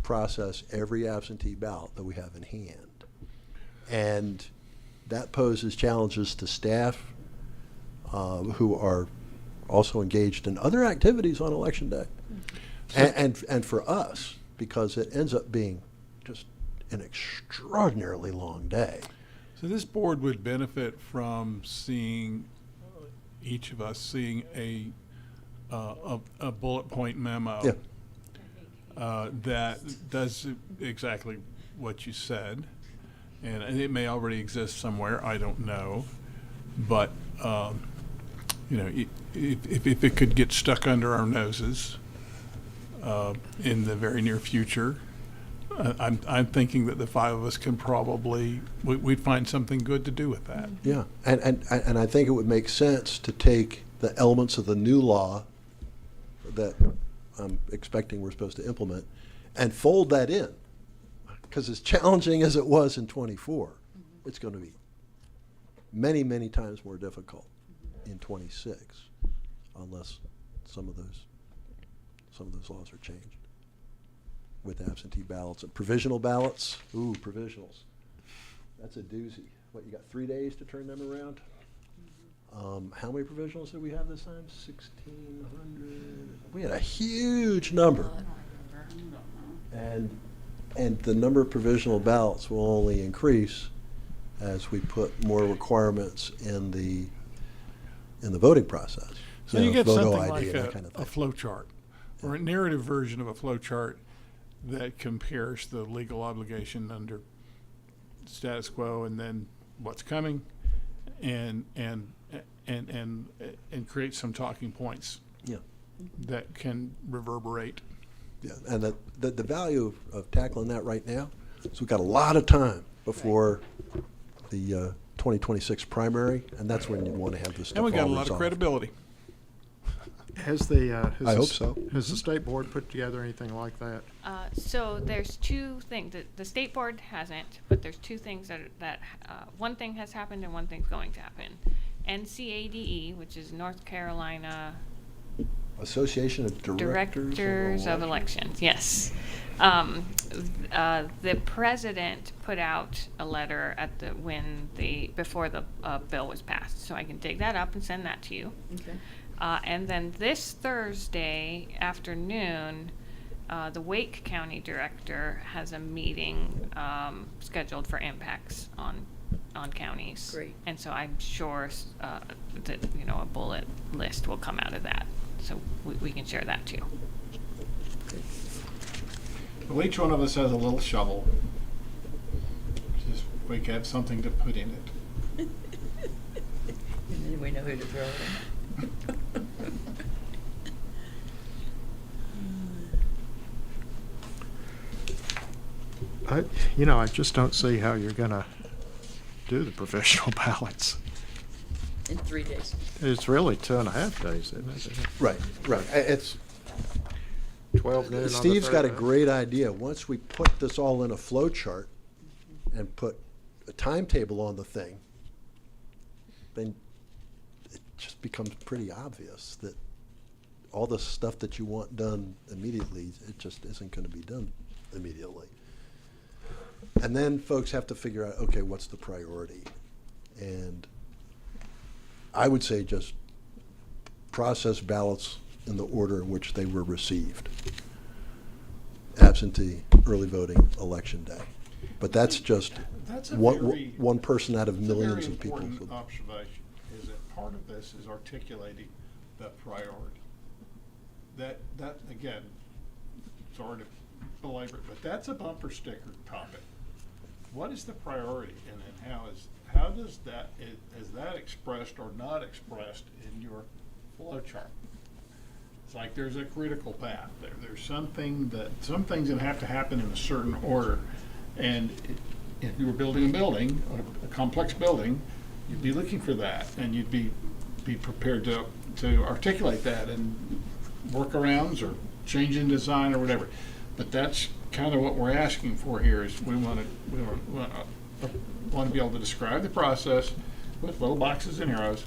process every absentee ballot that we have in hand. And that poses challenges to staff who are also engaged in other activities on election day. And for us, because it ends up being just an extraordinarily long day. So this board would benefit from seeing, each of us seeing a bullet point memo. Yeah. That does exactly what you said, and it may already exist somewhere, I don't know. But, if it could get stuck under our noses in the very near future, I'm thinking that the five of us can probably, we'd find something good to do with that. Yeah, and I think it would make sense to take the elements of the new law that I'm expecting we're supposed to implement and fold that in. Because as challenging as it was in '24, it's going to be many, many times more difficult in '26 unless some of those laws are changed with absentee ballots and provisional ballots. Ooh, provisionals. That's a doozy. What, you got 3 days to turn them around? How many provisionals did we have this time? 1,600. We had a huge number. And the number of provisional ballots will only increase as we put more requirements in the voting process. So you get photo something ID like and that kind of a thing. flow chart, or a narrative version of a flow chart that compares the legal obligation under status quo and then what's coming, and create some talking points Yeah. that can reverberate. Yeah, and the value of tackling that right now is we've got a lot of time before the 2026 primary, and that's when you want to have this stuff And we got a all lot of resolved. credibility. Has the, I hope so. Has the state board put together anything like that? So there's two things. The state board hasn't, but there's two things that one thing has happened and one thing's going to happen. NCADE, which is North Carolina Association of Directors of Elections, yes. The president put out a letter before the bill was passed, so I can dig that up and send that to you. Okay. And then this Thursday afternoon, the Wake County Director has a meeting scheduled for impacts on counties. Great. And so I'm sure that a bullet list will come out of that. So we can share that too. Well, each one of us has a little shovel. Just we have something to put in it. And then we know who to throw it in. I just don't see how you're gonna do the professional ballots. In 3 days. It's really 2.5 days, isn't it? Right. It's 12 noon on the Steve's got a third day. great idea. Once we put this all in a flow chart and put a timetable on the thing, then it just becomes pretty obvious that all the stuff that you want done immediately, it just isn't going to be done immediately. And then folks have to figure out, okay, what's the priority? And I would say just process ballots in the order in which they were received. Absentee, early voting, election day. But that's just That's a one person out of It's a very millions of people. important observation, is that part of this is articulating the priority. That again, sorry to belabor it, but that's a bumper sticker topic. What is the priority, and then how does that, is that expressed or not expressed in your flow chart? It's like there's a critical path. There's some things that have to happen in a certain order, and if you were building a building, a complex building, you'd be looking for that, and you'd be prepared to articulate that and workarounds or change in design or whatever. But that's kind of what we're asking for here. Is we want to be able to describe the process with little boxes and arrows,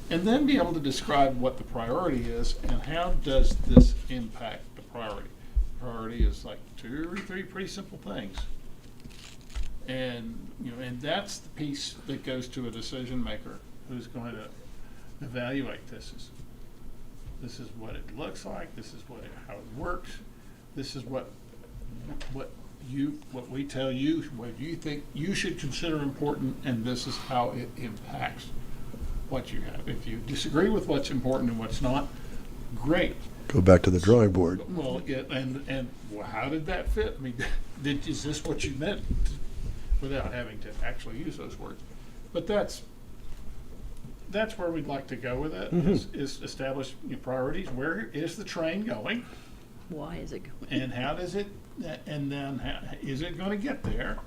and then be able to describe what the priority is and how does this impact the priority. priority is like 2 or 3 pretty simple things. And, and that's the piece that goes to a decision maker who's going to evaluate this is what it looks like, this is how it works, this is what we tell you, what you think you should consider important, and this is how it impacts what you have. If you disagree with what's important and what's not, great. Go back to the drawing board. Well, and well, how did that fit? I mean, is this what you meant, without having to actually use those words? But that's where we'd like to go with it, is establish your priorities. Where is the train going? Why is it going? And how does it, and then is it going to get there?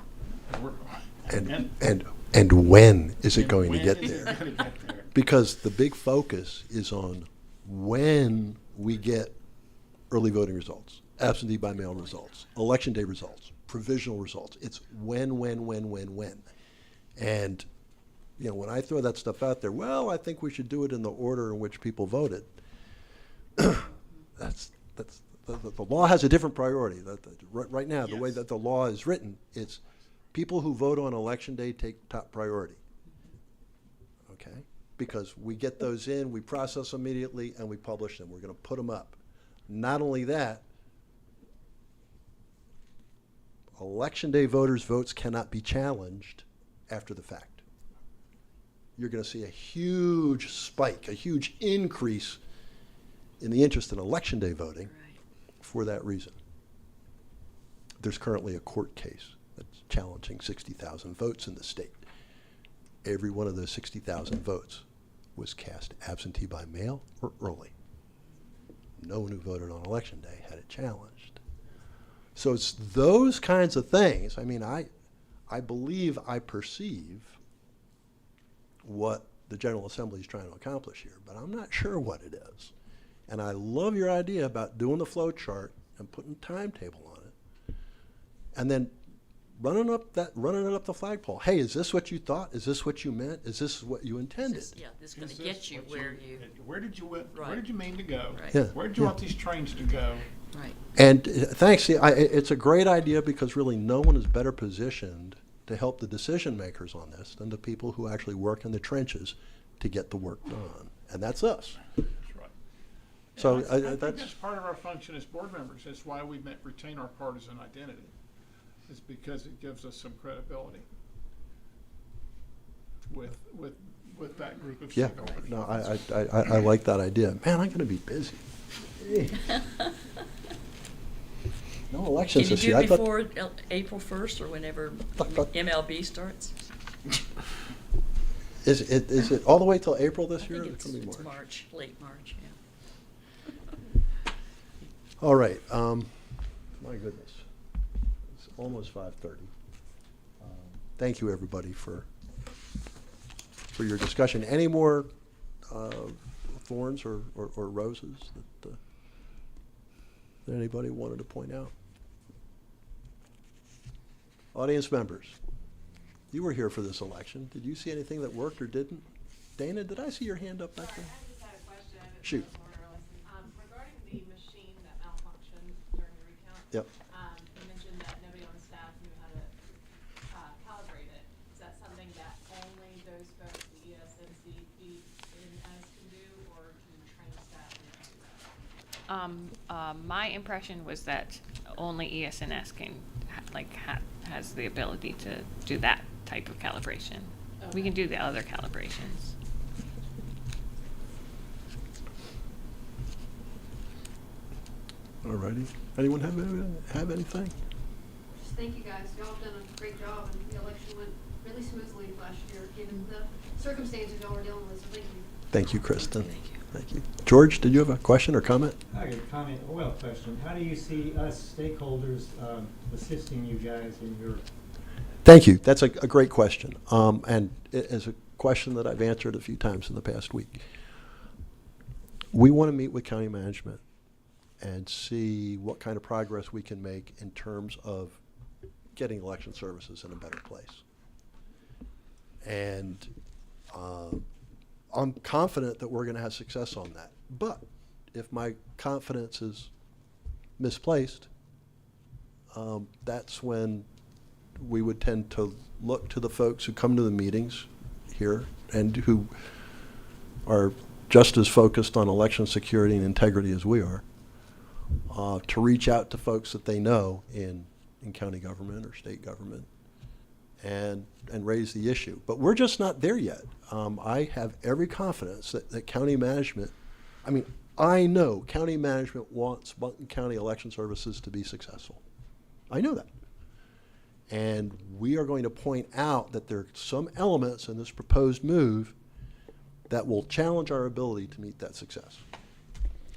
And when is it going to get when is there? it gonna get there? Because the big focus is on when we get early voting results, absentee by mail results, election day results, provisional results. It's when. And, when I throw that stuff out there, well, I think we should do it in the order in which people voted. The law has a different priority. Right now, the way Yes. that the law is written, it's people who vote on election day take top priority. Okay? Because we get those in, we process them immediately, and we publish them. We're going to put them up. Not only that, election day voters' votes cannot be challenged after the fact. You're going to see a huge spike, a huge increase in the interest in election day voting Right. for that reason. There's currently a court case that's challenging 60,000 votes in the state. Every one of those 60,000 votes was cast absentee by mail or early. No one who voted on election day had it challenged. So it's those kinds of things. I mean, I believe I perceive what the General Assembly is trying to accomplish here, but I'm not sure what it is. And I love your idea about doing the flow chart and putting a timetable on it, and then running it up the flagpole. Hey, is this what you thought? Is this what you meant? Is this what you intended? This is going Is to this get you what where you, where did you Right. mean to go? Right. Yeah, Where did you yeah. want these trains to go? right. And thanks. See, it's a great idea because really no one is better positioned to help the decision makers on this than the people who actually work in the trenches to get the work done, and that's us. That's right. So And I think that's that's part of our function as board members. That's why we retain our partisan identity. Is because it gives us some credibility with that group of yeah. stakeholders. No, I like that idea. Man, I'm going to be busy. No Can elections you this do year. it I thought- before April 1st or whenever Thought- MLB starts? Is it all the way till April this I year? think or it's, is it gonna be it's March? March, late March, yeah. All right. My goodness, it's almost 5:30. Thank you, everybody, for your discussion. Any more thorns or roses that anybody wanted to point out? Audience members, you were here for this election. Did you see anything that worked or didn't? Dana, did I see your hand up back there? I just had a question. Shoot. Regarding the machine that malfunctioned during the recount. Yep. You mentioned that nobody on staff knew how to calibrate it. Is that something that only those folks, the ESNCP can do, or can you train staff to do that? My impression was that only ESNS has the ability to do that type of calibration. We can do the other calibrations. All righty. Anyone have anything? Just thank you guys, y'all have done a great job, and the election went really smoothly last year, given the circumstances y'all were dealing with, so thank you. Thank you, Kristen. Thank you. Thank you. George, did you have a question or comment? I got a comment, well, question. How do you see us stakeholders assisting you guys in your, Thank you. That's a great question. And it is a question that I've answered a few times in the past week. We want to meet with county management and see what kind of progress we can make in terms of getting election services in a better place. And I'm confident that we're going to have success on that. But if my confidence is misplaced, that's when we would tend to look to the folks who come to the meetings here and who are just as focused on election security and integrity as we are, to reach out to folks that they know in county government or state government and raise the issue. But we're just not there yet. I have every confidence that county management, I know county management wants Buncombe County Election Services to be successful. I know that. And we are going to point out that there are some elements in this proposed move that will challenge our ability to meet that success.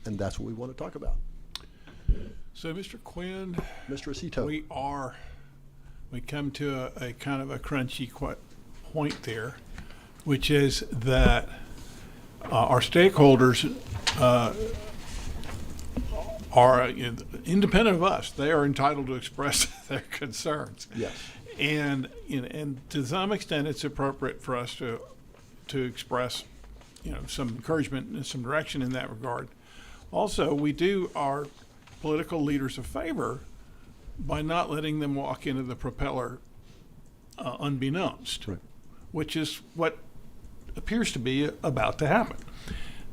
And that's what we want to talk about. So, Mr. Quinn, Mr. Acito. we come to a kind of a crunchy point there, which is that our stakeholders are independent of us. They are entitled to express their concerns. Yes. And to some extent, it's appropriate for us to express, some encouragement and some direction in that regard. Also, we do our political leaders a favor by not letting them walk into the propeller unbeknownst, Right. which is what appears to be about to happen.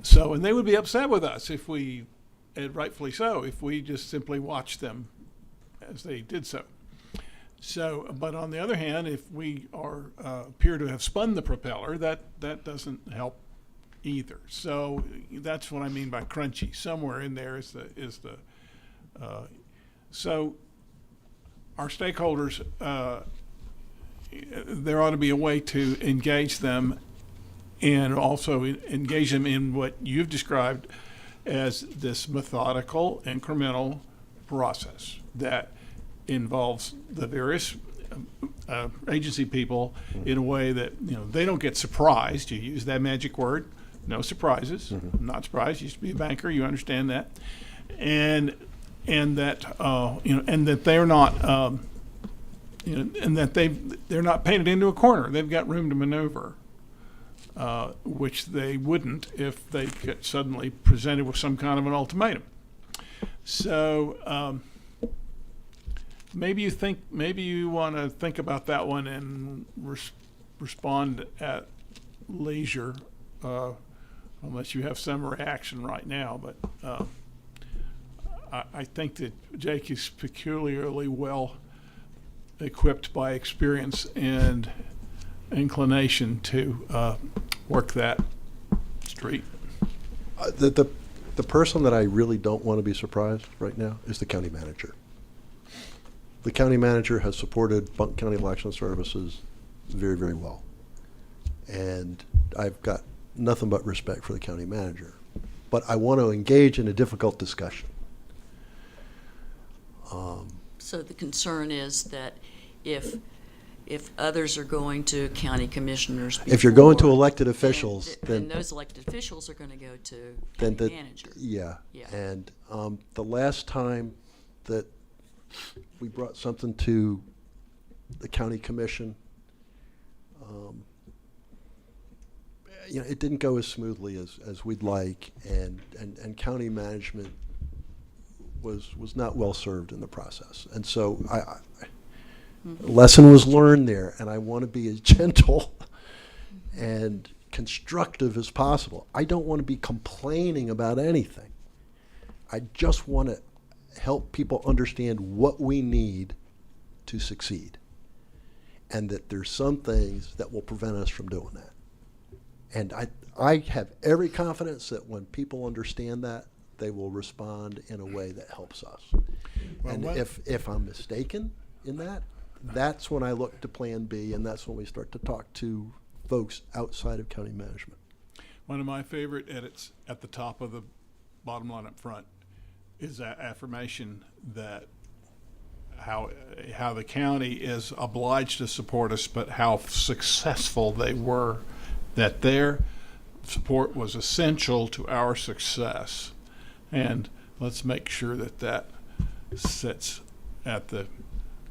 So, and they would be upset with us if we, and rightfully so, if we just simply watched them as they did so. So, but on the other hand, if we appear to have spun the propeller, that doesn't help either. So that's what I mean by crunchy. Somewhere in there is the so our stakeholders, there ought to be a way to engage them and also engage them in what you've described as this methodical, incremental process that involves the various agency people in a way that they don't get surprised. You use that magic word, no surprises. I'm not surprised. You used to be a banker, you understand that, and that and that they're not and that they're not painted into a corner. They've got room to maneuver, which they wouldn't if they get suddenly presented with some kind of an ultimatum. So. Maybe you want to think about that one and respond at leisure, unless you have some reaction right now. But I think that Jake is peculiarly well equipped by experience and inclination to work that street. The person that I really don't want to be surprised right now is the county manager. The county manager has supported Buncombe County Election Services very, very well. And I've got nothing but respect for the county manager. But I want to engage in a difficult discussion. So the concern is that if others are going to county commissioners If you're going to before, elected officials, then then those elected officials are going to go to then county manager. Yeah. Yeah. And the last time that we brought something to the county commission, it didn't go as smoothly as we'd like, and county management was not well served in the process. And so lesson was learned there, and I want to be as gentle and constructive as possible. I don't want to be complaining about anything. I just want to help people understand what we need to succeed, and that there's some things that will prevent us from doing that. And I have every confidence that when people understand that, they will respond in a way that helps us. Well, And what- if I'm mistaken in that, that's when I look to Plan B, and that's when we start to talk to folks outside of county management. One of my favorite edits at the top of the bottom line up front is that affirmation that how the county is obliged to support us, but how successful they were, that their support was essential to our success. And let's make sure that sits at the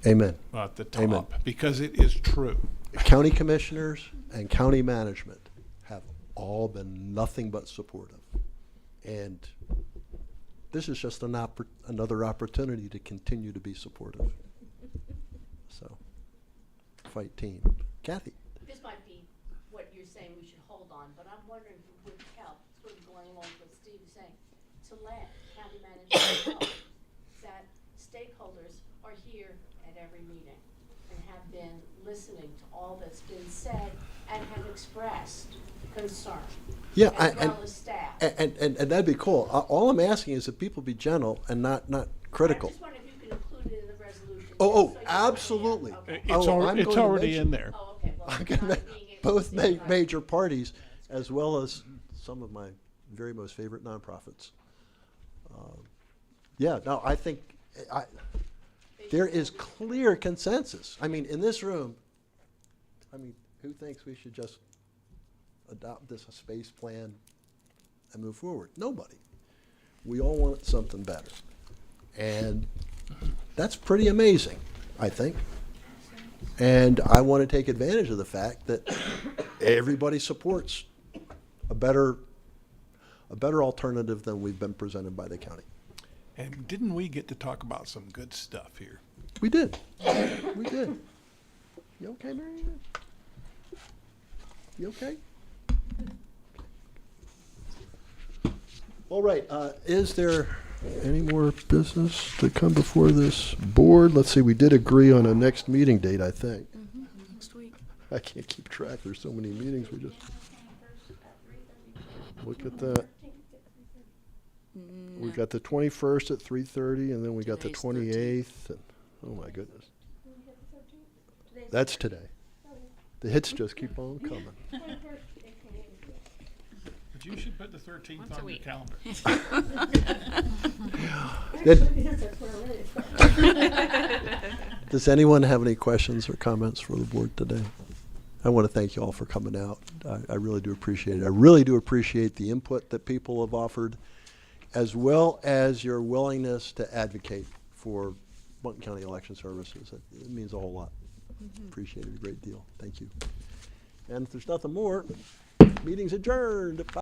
Amen. top, Amen. because it is true. County commissioners and county management have all been nothing but supportive. And this is just another opportunity to continue to be supportive. fight team. Kathy? This might be what you're saying we should hold on, but I'm wondering if it would help, sort of going along with what Steve is saying, to let county managers know that stakeholders are here at every meeting and have been listening to all that's been said and have expressed concern. Yeah, as well as staff. And that'd be cool. All I'm asking is that people be gentle and not critical. I just wonder if you can include it in the resolution. Oh, just so you absolutely. understand. It's Okay. Oh, I'm it's going to already mention- in there. Oh, okay, well, I'm not gonna being able to both see it right. major parties, as well as some of my very most favorite nonprofits. Yeah, no, I think there is clear consensus. I mean, in this room, I mean, who thinks we should just adopt this space plan and move forward? Nobody. We all want something better. And that's pretty amazing, I think. And I want to take advantage of the fact that everybody supports a better alternative than we've been presented by the county. And didn't we get to talk about some good stuff here? We did. We did. You okay, Mary Ann? You okay? All right, is there any more business to come before this board? Let's see, we did agree on a next meeting date, I think. Next week. I can't keep track, there's so many meetings, we just, look at that. We got the 21st at 3:30, and then we got the Today's 28th, and, oh my goodness. That's today. The hits just keep on coming. But you should put the 13th Once a on your week. calendar. Does anyone have any questions or comments for the board today? I want to thank you all for coming out. I really do appreciate it. I really do appreciate the input that people have offered, as well as your willingness to advocate for Blount County Election Services. It means a whole lot. Appreciate it a great deal. Thank you. And if there's nothing more, meeting's adjourned at